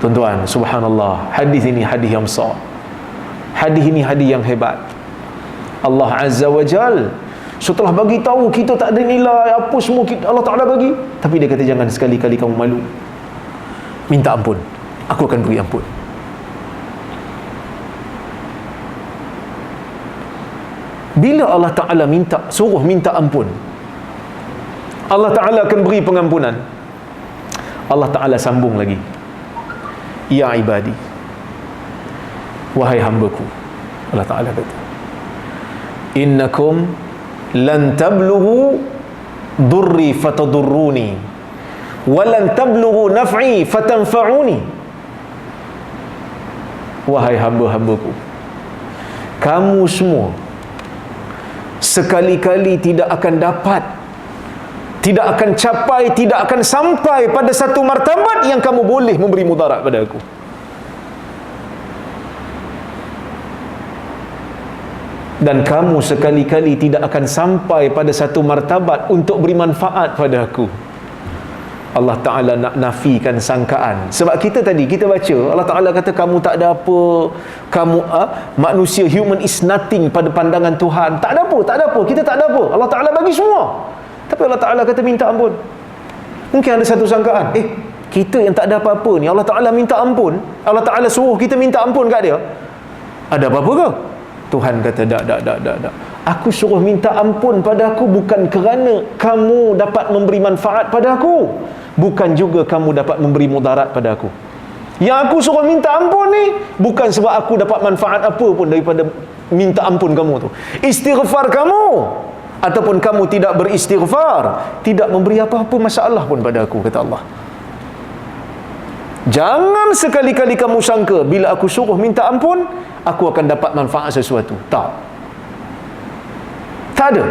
Tuan-tuan, subhanallah, hadis ini hadis yang besar. Hadis ini hadis yang hebat. Allah Azza wa Jal setelah bagi tahu kita tak ada nilai, apa semua Allah Ta'ala bagi, tapi dia kata jangan sekali-kali kamu malu. Minta ampun, aku akan beri ampun. Bila Allah Ta'ala suruh minta ampun, Allah Ta'ala akan beri pengampunan. Allah Ta'ala sambung lagi, ya ibadi, wahai hambaku. Allah Ta'ala kata, innakum lan tablughu durri fatadurruni walan tablughu naf'i fatanfa'uni. Wahai hamba-hambaku, kamu semua sekali-kali tidak akan dapat, tidak akan capai, tidak akan sampai pada satu martabat yang kamu boleh memberi mudarat pada aku. Dan kamu sekali-kali tidak akan sampai pada satu martabat untuk beri manfaat pada aku. Allah Ta'ala nak nafikan sangkaan. Sebab kita tadi, kita baca Allah Ta'ala kata kamu tak ada apa, kamu manusia, human is nothing pada pandangan Tuhan. Tak ada apa, kita tak ada apa. Allah Ta'ala bagi semua. Tapi Allah Ta'ala kata minta ampun. Mungkin ada satu sangkaan, kita yang tak ada apa-apa ni, Allah Ta'ala minta ampun, Allah Ta'ala suruh kita minta ampun kat dia, ada apa-apa ke? Tuhan kata tak. Aku suruh minta ampun pada aku bukan kerana kamu dapat memberi manfaat pada aku, bukan juga kamu dapat memberi mudarat pada aku. Yang aku suruh minta ampun ni bukan sebab aku dapat manfaat apa pun daripada minta ampun kamu tu. Istighfar kamu ataupun kamu tidak beristighfar tidak memberi apa-apa masalah pun pada aku, kata Allah. Jangan sekali-kali kamu sangka bila aku suruh minta ampun aku akan dapat manfaat sesuatu. Tak ada.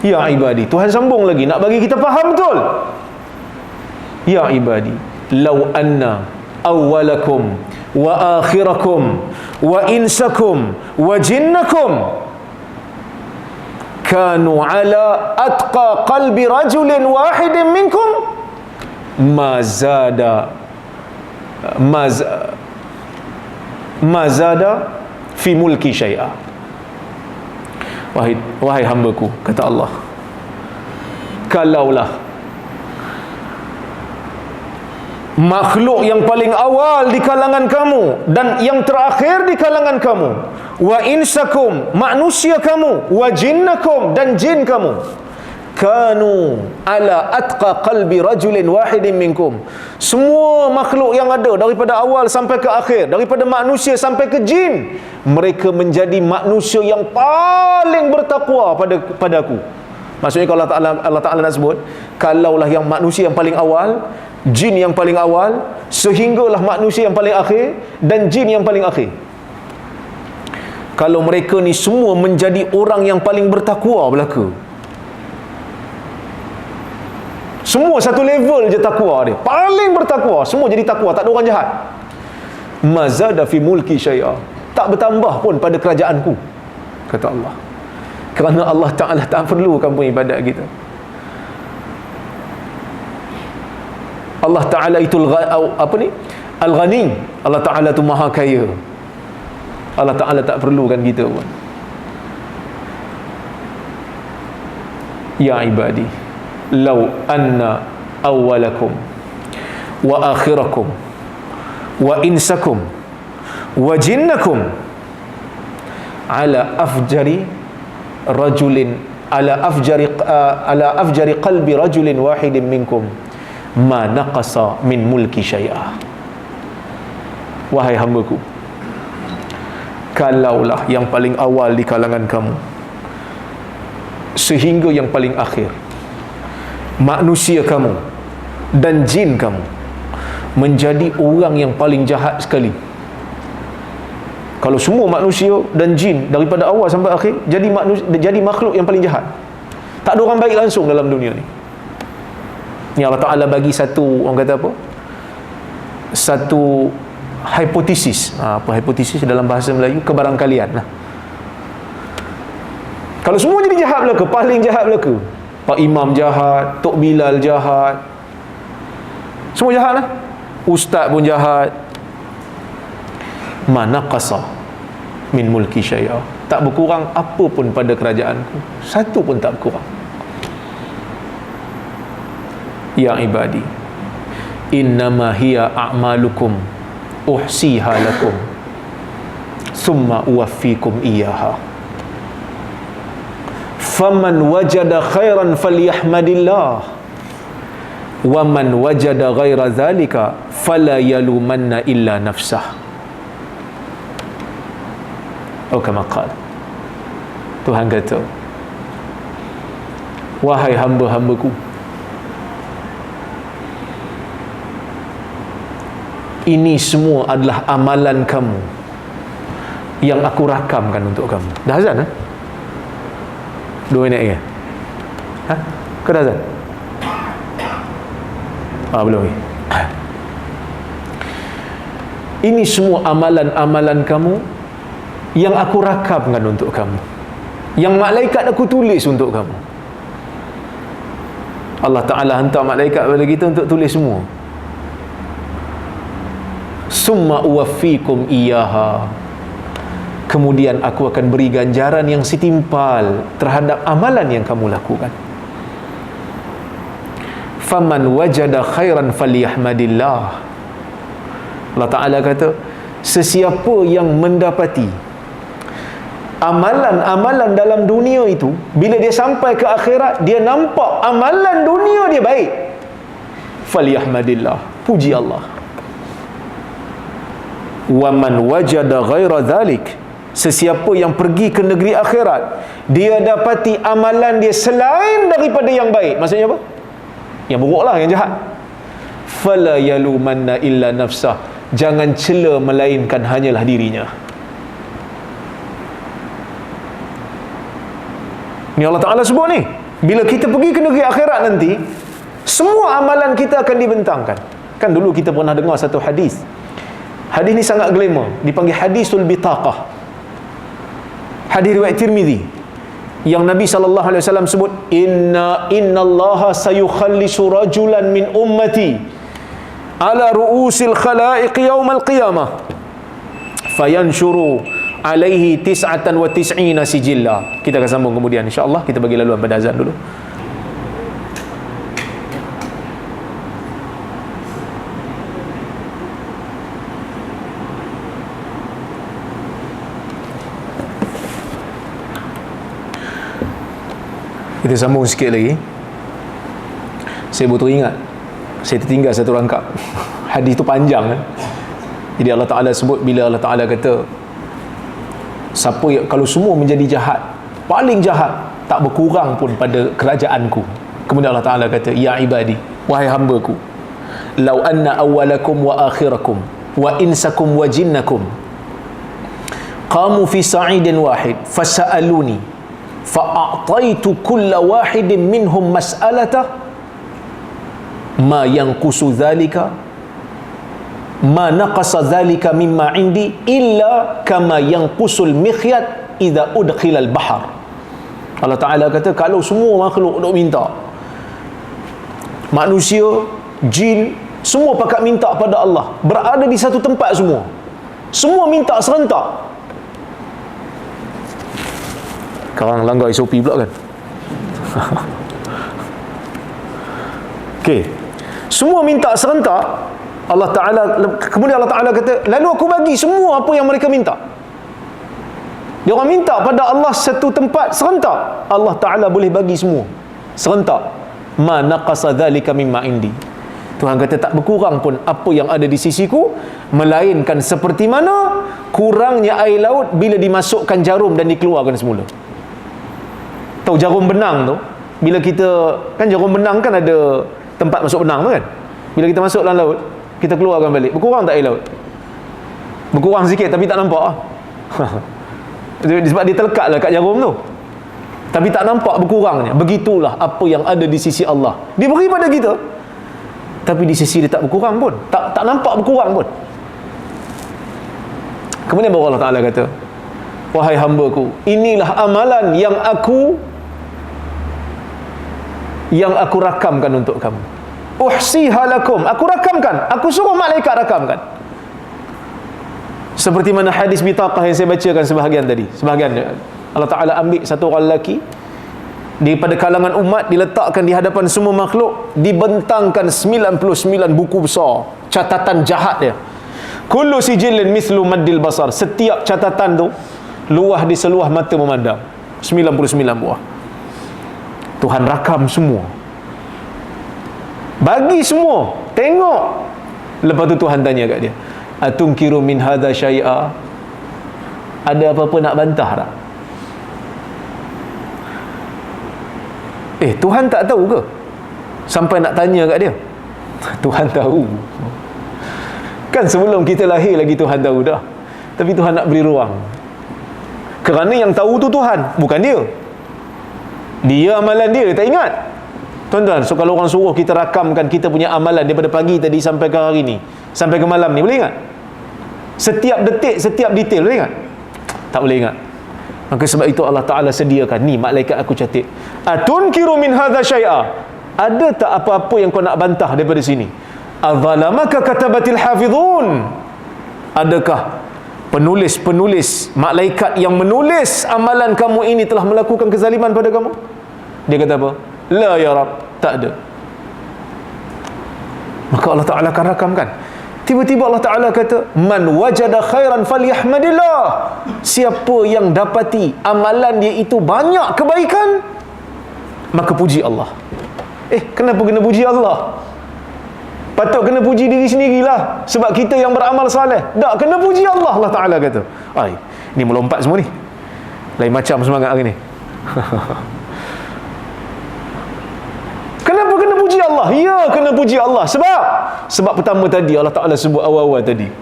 Ya ibadi, Tuhan sambung lagi nak bagi kita faham betul. Ya ibadi, law anna awwalakum wa akhirakum wa insakum wa jinnakum kanu ala atqa qalbi rajulin wahidin minkum ma zada fi mulki syai'a. Wahai hambaku, kata Allah, kalaulah makhluk yang paling awal di kalangan kamu dan yang terakhir di kalangan kamu, wa insakum, manusia kamu, wa jinnakum, dan jin kamu, kanu ala atqa qalbi rajulin wahidin minkum, semua makhluk yang ada daripada awal sampai ke akhir, daripada manusia sampai ke jin, mereka menjadi manusia yang paling bertakwa padaku. Maksudnya kalau Allah Ta'ala nak sebut, kalaulah yang manusia yang paling awal, jin yang paling awal, sehinggalah manusia yang paling akhir dan jin yang paling akhir, kalau mereka ni semua menjadi orang yang paling bertakwa belaka, semua satu level je takwa dia, paling bertakwa, semua jadi takwa, tak ada orang jahat, mazada fi mulki syai'a, tak bertambah pun pada kerajaanku, kata Allah. Kerana Allah Ta'ala tak perlukan pun ibadat kita. Allah Ta'ala itu Al-Ghani. Allah Ta'ala tu maha kaya. Allah Ta'ala tak perlukan kita pun. Ya ibadi, law anna awwalakum wa akhirakum wa insakum wa jinnakum ala afjari qalbi rajulin wahidin minkum ma naqasa min mulki syai'a. Wahai hambaku, kalaulah yang paling awal di kalangan kamu sehingga yang paling akhir, manusia kamu dan jin kamu, menjadi orang yang paling jahat sekali, kalau semua manusia dan jin daripada awal sampai akhir jadi makhluk yang paling jahat, tak ada orang baik langsung dalam dunia ni. Ni Allah Ta'ala bagi satu, orang kata apa, satu hipotesis. Apa hipotesis dalam bahasa Melayu? Kebarangkalian lah. Kalau semua jadi jahat belaka, paling jahat belaka, Pak Imam jahat, Tok Bilal jahat, semua jahat lah, ustaz pun jahat, mana qasa min mulki syai'a, tak berkurang apa pun pada kerajaanku, satu pun tak berkurang. Ya ibadi, innama hiya a'malukum uhsiha lakum thumma uwaffikum iyyaha faman wajada khairan falyahmadillah wa man wajada ghaira dhalika fala yalumanna illa nafsah. Kama qala, Tuhan kata, wahai hamba-hambaku, ini semua adalah amalan kamu yang aku rakamkan untuk kamu. Dah azan? 2 minit lagi? Kau dah azan? Belum lagi. Ini semua amalan-amalan kamu yang aku rakamkan untuk kamu, yang malaikat aku tulis untuk kamu. Allah Ta'ala hantar malaikat kepada kita untuk tulis semua. Summa uwaffikum iyyaha, kemudian aku akan beri ganjaran yang setimpal terhadap amalan yang kamu lakukan. Faman wajada khairan falyahmadillah. Allah Ta'ala kata, sesiapa yang mendapati amalan-amalan dalam dunia itu, bila dia sampai ke akhirat, dia nampak amalan dunia dia baik, falyahmadillah, puji Allah. Wa man wajada ghaira dhalik, sesiapa yang pergi ke negeri akhirat, dia dapati amalan dia selain daripada yang baik, maksudnya apa? Yang buruklah, yang jahat, fala yalumanna illa nafsah, jangan cela melainkan hanyalah dirinya. Ni Allah Ta'ala sebut ni, bila kita pergi ke negeri akhirat nanti, semua amalan kita akan dibentangkan. Kan dulu kita pernah dengar satu hadis. Hadis ni sangat glamour, dipanggil hadisul bitaqah. Hadis riwayat Tirmizi. yang Nabi SAW sebut, innallaha sayukhallisu rajulan min ummati ala ru'usil khalaiq yaumal qiyamah fayanshuru alaihi 99 sijilla. Kita akan sambung kemudian insya-Allah. Kita bagi laluan pada azan dulu. Kita sambung sikit lagi. Saya baru teringat, saya tertinggal satu rangkap. Hadis tu panjang kan. Jadi Allah Ta'ala sebut, bila Allah Ta'ala kata, siapa yang, kalau semua menjadi jahat, paling jahat, tak berkurang pun pada kerajaanku. Kemudian Allah Ta'ala kata, ya ibadi, wahai hambaku, lau anna awwalakum wa akhirakum wa insakum wa jinnakum qamu fi sa'idin wahid fasa'aluni fa'ataitu kulla wahidin minhum mas'alata ma yanqusu dhalika ma naqasa dhalika mimma indi illa kama yanqusul mikhyat idza udkhilal bahar. Allah Ta'ala kata, kalau semua makhluk duk minta, manusia, jin, semua pakat minta pada Allah, berada di satu tempat semua minta serentak. Sekarang langgar SOP pula kan. Okey, semua minta serentak. Allah Ta'ala, kemudian Allah Ta'ala kata, lalu aku bagi semua apa yang mereka minta. Dia orang minta pada Allah satu tempat serentak, Allah Ta'ala boleh bagi semua serentak. Ma naqasa dhalika mimma indi. Tuhan kata, tak berkurang pun apa yang ada di sisiku, melainkan seperti mana kurangnya air laut bila dimasukkan jarum dan dikeluarkan semula. Tahu jarum benang tu, bila kita, kan jarum benang kan ada tempat masuk benang tu kan, bila kita masuk dalam laut, kita keluarkan balik, berkurang tak air laut? Berkurang sikit tapi tak nampak lah. Sebab dia terlekat lah kat jarum tu, tapi tak nampak berkurangnya. Begitulah apa yang ada di sisi Allah, dia beri pada kita, tapi di sisi dia tak berkurang pun, tak nampak berkurang pun. Kemudian baru Allah Ta'ala kata, wahai hambaku, inilah amalan yang aku rakamkan untuk kamu. Uhsiha lakum, aku rakamkan, aku suruh malaikat rakamkan. Seperti mana hadis bitaqah yang saya bacakan sebahagian tadi. Sebahagian Allah Ta'ala ambil satu orang lelaki daripada kalangan umat, diletakkan di hadapan semua makhluk, dibentangkan 99 buku besar catatan jahat dia. Kullu sijillin mithlu maddil basar, setiap catatan tu luah di seluah mata memandang. 99 buah. Tuhan rakam semua, bagi semua, tengok. Lepas tu Tuhan tanya kat dia, atunkiru min hadha syai'a, ada apa-apa nak bantah tak? Tuhan tak tahu ke sampai nak tanya kat dia? Tuhan tahu kan, sebelum kita lahir lagi Tuhan tahu dah, tapi Tuhan nak beri ruang, kerana yang tahu tu Tuhan, bukan dia. Dia amalan dia tak ingat. Tuan-tuan, so kalau orang suruh kita rakamkan kita punya amalan daripada pagi tadi sampai ke hari ni, sampai ke malam ni, boleh ingat? Setiap detik, setiap detail boleh ingat? Tak boleh ingat. Maka sebab itu Allah Ta'ala sediakan, ni malaikat aku catat. Atunkiru min hadha syai'a, ada tak apa-apa yang kau nak bantah daripada sini? Adzalamaka katabatil hafizun, adakah penulis-penulis, malaikat yang menulis amalan kamu ini telah melakukan kezaliman pada kamu? Dia kata apa? La ya Rab, tak ada. Maka Allah Ta'ala akan rakamkan. Tiba-tiba Allah Ta'ala kata, man wajada khairan falyahmadillah, siapa yang dapati amalan dia itu banyak kebaikan, maka puji Allah. Kenapa kena puji Allah? Patut kena puji diri sendirilah, sebab kita yang beramal saleh. Tak, kena puji Allah. Allah Ta'ala kata, ni melompat semua ni, lain macam semangat hari ni. Kenapa kena puji Allah? Ya, kena puji Allah. Sebab pertama tadi Allah Ta'ala sebut awal-awal tadi,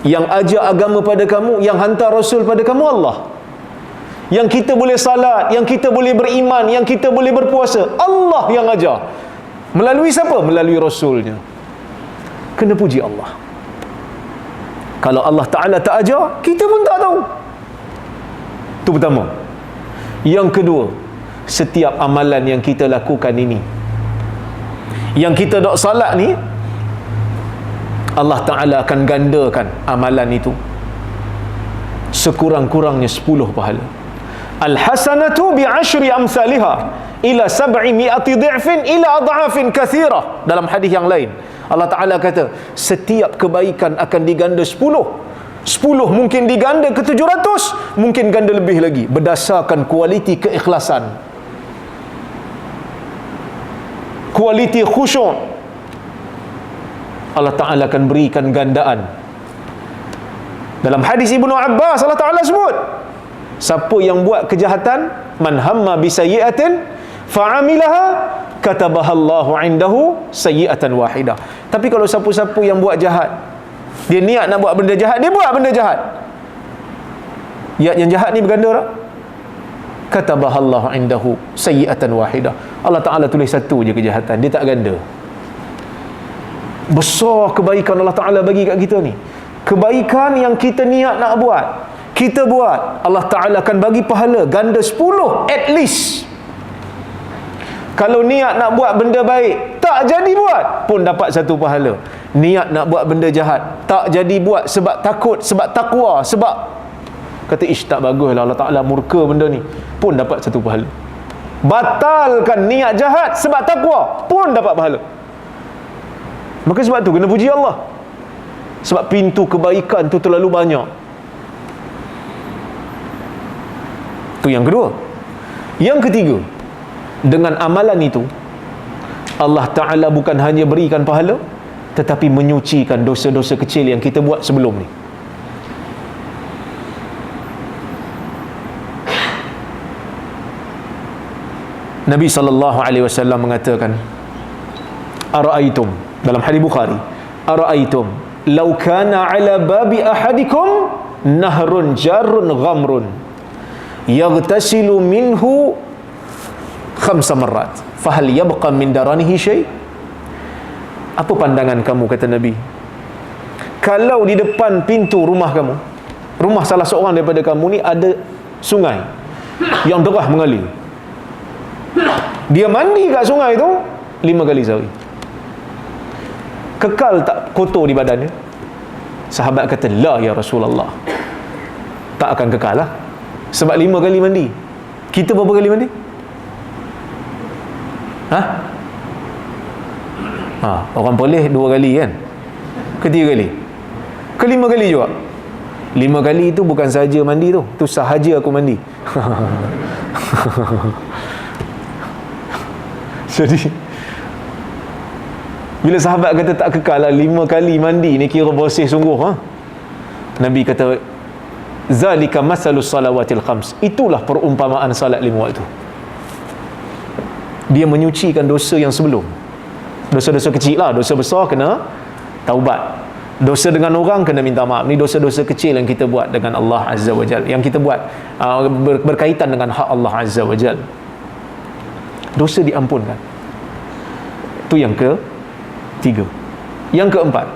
yang ajar agama pada kamu, yang hantar Rasul pada kamu Allah. Yang kita boleh salat, yang kita boleh beriman, yang kita boleh berpuasa, Allah yang ajar. Melalui siapa? Melalui Rasulnya. Kena puji Allah. Kalau Allah Ta'ala tak ajar, kita pun tak tahu. Itu pertama. Yang kedua, setiap amalan yang kita lakukan ini, yang kita dok salat ni, Allah Ta'ala akan gandakan amalan itu sekurang-kurangnya 10 pahala. Al-hasanatu bi'ashri amsalihha ila 700 dhi'fin ila adhafin kathira. Dalam hadis yang lain, Allah Ta'ala kata, setiap kebaikan akan diganda 10. 10 mungkin diganda ke 700, mungkin ganda lebih lagi, berdasarkan kualiti keikhlasan, kualiti khusyuk. Allah Ta'ala akan berikan gandaan. Dalam hadis Ibnu Abbas, Allah Ta'ala sebut, siapa yang buat kejahatan, man hamma bi sayyi'atin fa'amilaha katabaha Allahu 'indahu sayyi'atan wahidah. Tapi kalau siapa-siapa yang buat jahat, dia niat nak buat benda jahat, dia buat benda jahat, yang jahat ni berganda tak? Katabaha Allahu 'indahu sayyi'atan wahidah. Allah Ta'ala tulis satu je kejahatan, dia tak ganda. Besar kebaikan Allah Ta'ala bagi kat kita ni. Kebaikan yang kita niat nak buat, kita buat, Allah Ta'ala akan bagi pahala ganda 10 at least. Kalau niat nak buat benda baik, tak jadi buat, pun dapat satu pahala. Niat nak buat benda jahat, tak jadi buat sebab takut, sebab takwa, sebab kata ish tak bagus lah, Allah Ta'ala murka benda ni, pun dapat satu pahala. Batalkan niat jahat sebab takwa, pun dapat pahala. Maka sebab tu kena puji Allah, sebab pintu kebaikan tu terlalu banyak. Tu yang kedua. Yang ketiga, dengan amalan itu Allah Ta'ala bukan hanya berikan pahala, tetapi menyucikan dosa-dosa kecil yang kita buat sebelum ni. Nabi SAW mengatakan, ara'aitum, dalam hadis Bukhari, ara'aitum law kana ala babi ahadikum nahrun jarrun ghamrun yaghtasilu minhu 5 marrat fahal yabqa min daranihi syai'. Apa pandangan kamu, kata Nabi, kalau di depan pintu rumah kamu, rumah salah seorang daripada kamu ni, ada sungai yang deras mengalir, dia mandi kat sungai tu 5 kali sehari, kekal tak kotor di badannya? Sahabat kata, la ya Rasulullah, tak akan kekal lah, sebab 5 kali mandi. Kita berapa kali mandi? Orang boleh 2 kali kan, ke 3 kali, ke 5 kali juga. 5 kali itu bukan sahaja mandi tu sahaja aku mandi. Jadi bila sahabat kata tak kekal lah, 5 kali mandi ni kira bersih sungguh. Nabi kata, zalika masalus salawatil khams, itulah perumpamaan salat 5 waktu. Dia menyucikan dosa yang sebelum. Dosa-dosa kecil lah, dosa besar kena taubat, dosa dengan orang kena minta maaf. Ni dosa-dosa kecil yang kita buat dengan Allah Azza wa Jal, yang kita buat berkaitan dengan hak Allah Azza wa Jal, dosa diampunkan. Itu yang ketiga. Yang keempat,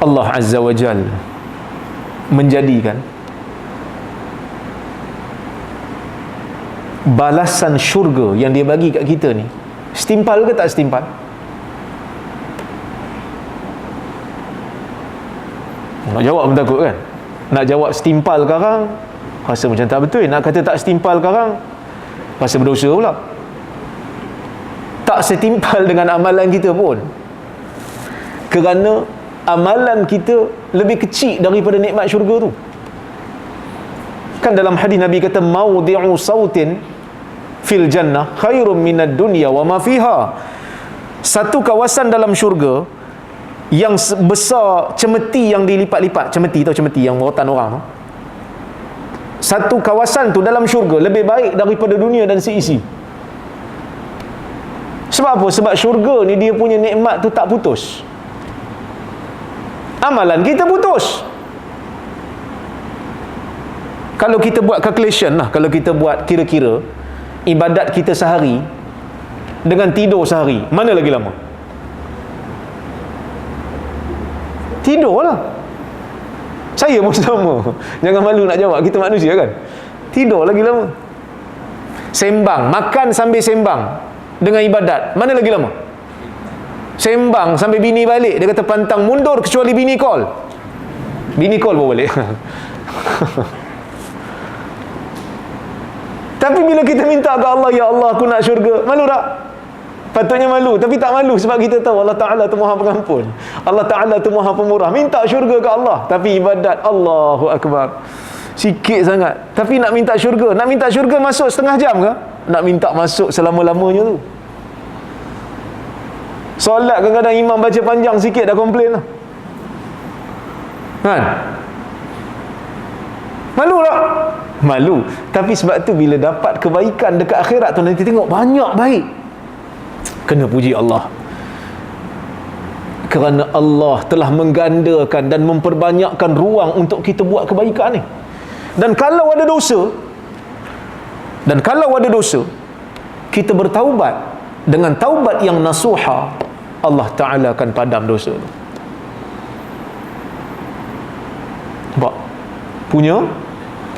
Allah Azza wa Jal menjadikan balasan syurga yang dia bagi kat kita ni setimpal ke tak setimpal? Nak jawab pun takut kan. Nak jawab setimpal sekarang rasa macam tak betul, nak kata tak setimpal sekarang rasa berdosa pula. Tak setimpal dengan amalan kita pun, kerana amalan kita lebih kecil daripada nikmat syurga tu. Kan dalam hadis Nabi kata, mawdi'u sautin fil jannah khairum minad dunya wa ma fiha. Satu kawasan dalam syurga yang besar cemeti yang dilipat-lipat, cemeti tahu cemeti yang rotan orang tu, satu kawasan tu dalam syurga lebih baik daripada dunia dan seisi. Sebab apa? Sebab syurga ni dia punya nikmat tu tak putus, amalan kita putus. Kalau kita buat calculation lah, kalau kita buat kira-kira ibadat kita sehari dengan tidur sehari, mana lagi lama? Tidur lah. Saya pun sama. Jangan malu nak jawab, kita manusia kan. Tidur lagi lama. Sembang, makan sambil sembang dengan ibadat, mana lagi lama? Sembang sampai bini balik, dia kata pantang mundur kecuali bini call. Bini call bawa balik. Tapi bila kita minta ke Allah, ya Allah aku nak syurga, malu tak? Patutnya malu, tapi tak malu sebab kita tahu Allah Ta'ala tu Maha Pengampun, Allah Ta'ala tu Maha Pemurah. Minta syurga ke Allah, tapi ibadat Allahu Akbar sikit sangat. Tapi nak minta syurga, nak minta syurga masuk setengah jam ke? Nak minta masuk selama-lamanya tu. Solat kadang-kadang imam baca panjang sikit dah komplain lah kan? Malu tak? Malu. Tapi sebab tu bila dapat kebaikan dekat akhirat tu, nanti tengok banyak baik, kena puji Allah, kerana Allah telah menggandakan dan memperbanyakkan ruang untuk kita buat kebaikan ni. Dan kalau ada dosa, kita bertaubat dengan taubat yang nasuha, Allah Ta'ala akan padam dosa tu. Nampak?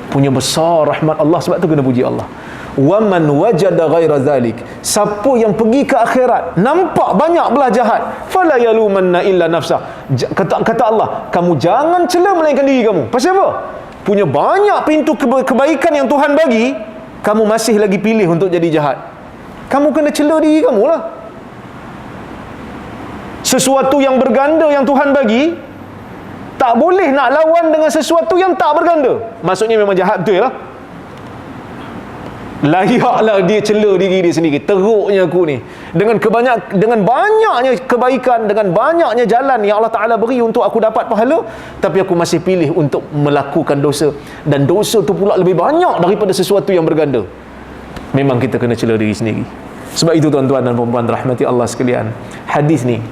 Punya besar rahmat Allah. Sebab tu kena puji Allah. Wa man wajada ghaira zalik, siapa yang pergi ke akhirat nampak banyak belah jahat, fala yalumanna illa nafsah, kata Allah, kamu jangan cela melainkan diri kamu. Pasal apa? Punya banyak pintu kebaikan yang Tuhan bagi, kamu masih lagi pilih untuk jadi jahat. Kamu kena cela diri kamu lah. Sesuatu yang berganda yang Tuhan bagi, tak boleh nak lawan dengan sesuatu yang tak berganda. Maksudnya memang jahat betul lah. Layaklah dia cela diri dia sendiri. Teruknya aku ni, dengan banyaknya kebaikan, dengan banyaknya jalan yang Allah Ta'ala beri untuk aku dapat pahala, tapi aku masih pilih untuk melakukan dosa. Dan dosa tu pula lebih banyak daripada sesuatu yang berganda. Memang kita kena cela diri sendiri. Sebab itu tuan-tuan dan puan-puan rahmati Allah sekalian, hadis ni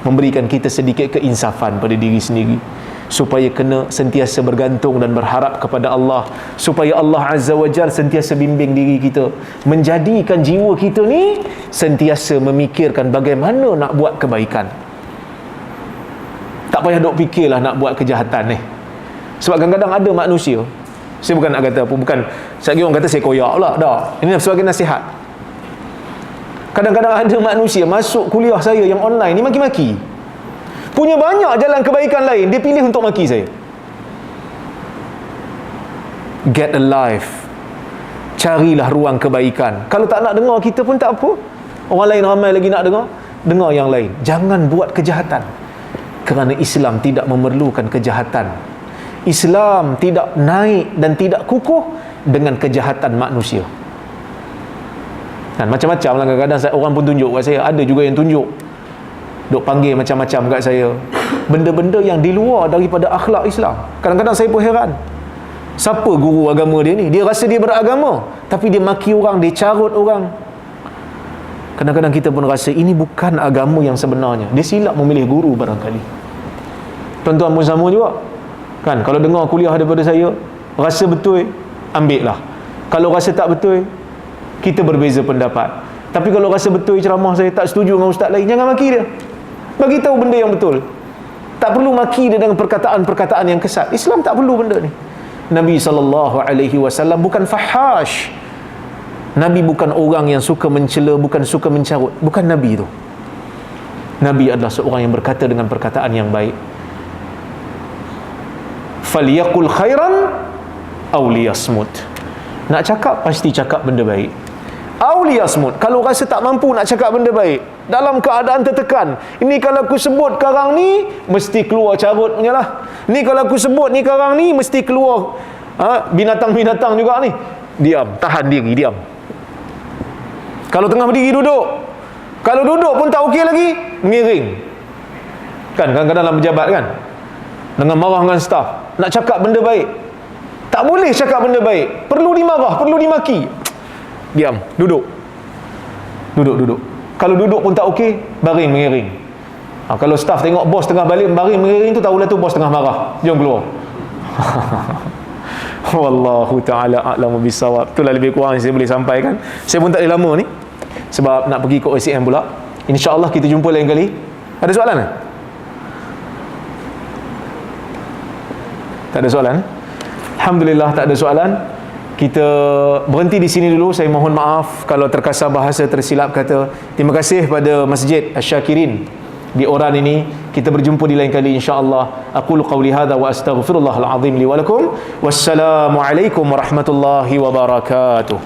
memberikan kita sedikit keinsafan pada diri sendiri, supaya kena sentiasa bergantung dan berharap kepada Allah, supaya Allah Azza wa Jalla sentiasa bimbing diri kita, menjadikan jiwa kita ni sentiasa memikirkan bagaimana nak buat kebaikan. Tak payah duk fikirlah nak buat kejahatan ni. Sebab kadang-kadang ada manusia, saya bukan nak kata apa, bukan sekali orang kata saya koyak pula, dah. Ini sebagai nasihat. Kadang-kadang ada manusia masuk kuliah saya yang online ni maki-maki. Punya banyak jalan kebaikan lain, dia pilih untuk maki saya. Get a life. Carilah ruang kebaikan. Kalau tak nak dengar kita pun tak apa. Orang lain ramai lagi nak dengar, dengar yang lain. Jangan buat kejahatan, kerana Islam tidak memerlukan kejahatan. Islam tidak naik dan tidak kukuh dengan kejahatan manusia. Dan macam-macam lah, kadang-kadang orang pun tunjuk kat saya, ada juga yang tunjuk, duk panggil macam-macam kat saya, benda-benda yang di luar daripada akhlak Islam. Kadang-kadang saya pun heran, siapa guru agama dia ni? Dia rasa dia beragama, tapi dia maki orang, dia carut orang. Kadang-kadang kita pun rasa ini bukan agama yang sebenarnya. Dia silap memilih guru barangkali. Tuan-tuan pun sama juga kan? Kalau dengar kuliah daripada saya, rasa betul, ambil lah. Kalau rasa tak betul, kita berbeza pendapat. Tapi kalau rasa betul ceramah saya, tak setuju dengan ustaz lain, jangan maki dia. Bagi tahu benda yang betul. Tak perlu maki dia dengan perkataan-perkataan yang kesat. Islam tak perlu benda ni. Nabi SAW bukan fahash. Nabi bukan orang yang suka mencela, bukan suka mencarut. Bukan Nabi tu. Nabi adalah seorang yang berkata dengan perkataan yang baik. Falyaqul khairan aw liyasmut. Nak cakap, pasti cakap benda baik. Auliyasmut, kalau rasa tak mampu nak cakap benda baik, dalam keadaan tertekan, ini kalau aku sebut karang ni mesti keluar carut punya lah, ni kalau aku sebut ni karang ni mesti keluar binatang-binatang juga ni. Diam, tahan diri, diam. Kalau tengah berdiri duduk, kalau duduk pun tak okey lagi, miring kan. Kadang-kadang dalam pejabat kan, dengan marah dengan staf, nak cakap benda baik, tak boleh cakap benda baik, perlu dimarah, perlu dimaki. Diam, duduk. Kalau duduk pun tak okey, baring mengiring. Kalau staf tengok bos tengah balik baring mengiring tu, tahulah tu bos tengah marah, jom keluar. Wallahu ta'ala a'lamu bisawab. Itulah lebih kurang yang saya boleh sampaikan. Saya pun tak ada lama ni, sebab nak pergi ke OCM pula. InsyaAllah kita jumpa lain kali. Ada soalan tak? Tak ada soalan? Alhamdulillah tak ada soalan. Kita berhenti di sini dulu. Saya mohon maaf kalau terkasar bahasa, tersilap kata. Terima kasih pada Masjid Asy-Syakirin di Oran ini. Kita berjumpa di lain kali insya-Allah. Aqulu qawli hadza wa astaghfirullahal azim li wa lakum. Wassalamualaikum warahmatullahi wabarakatuh.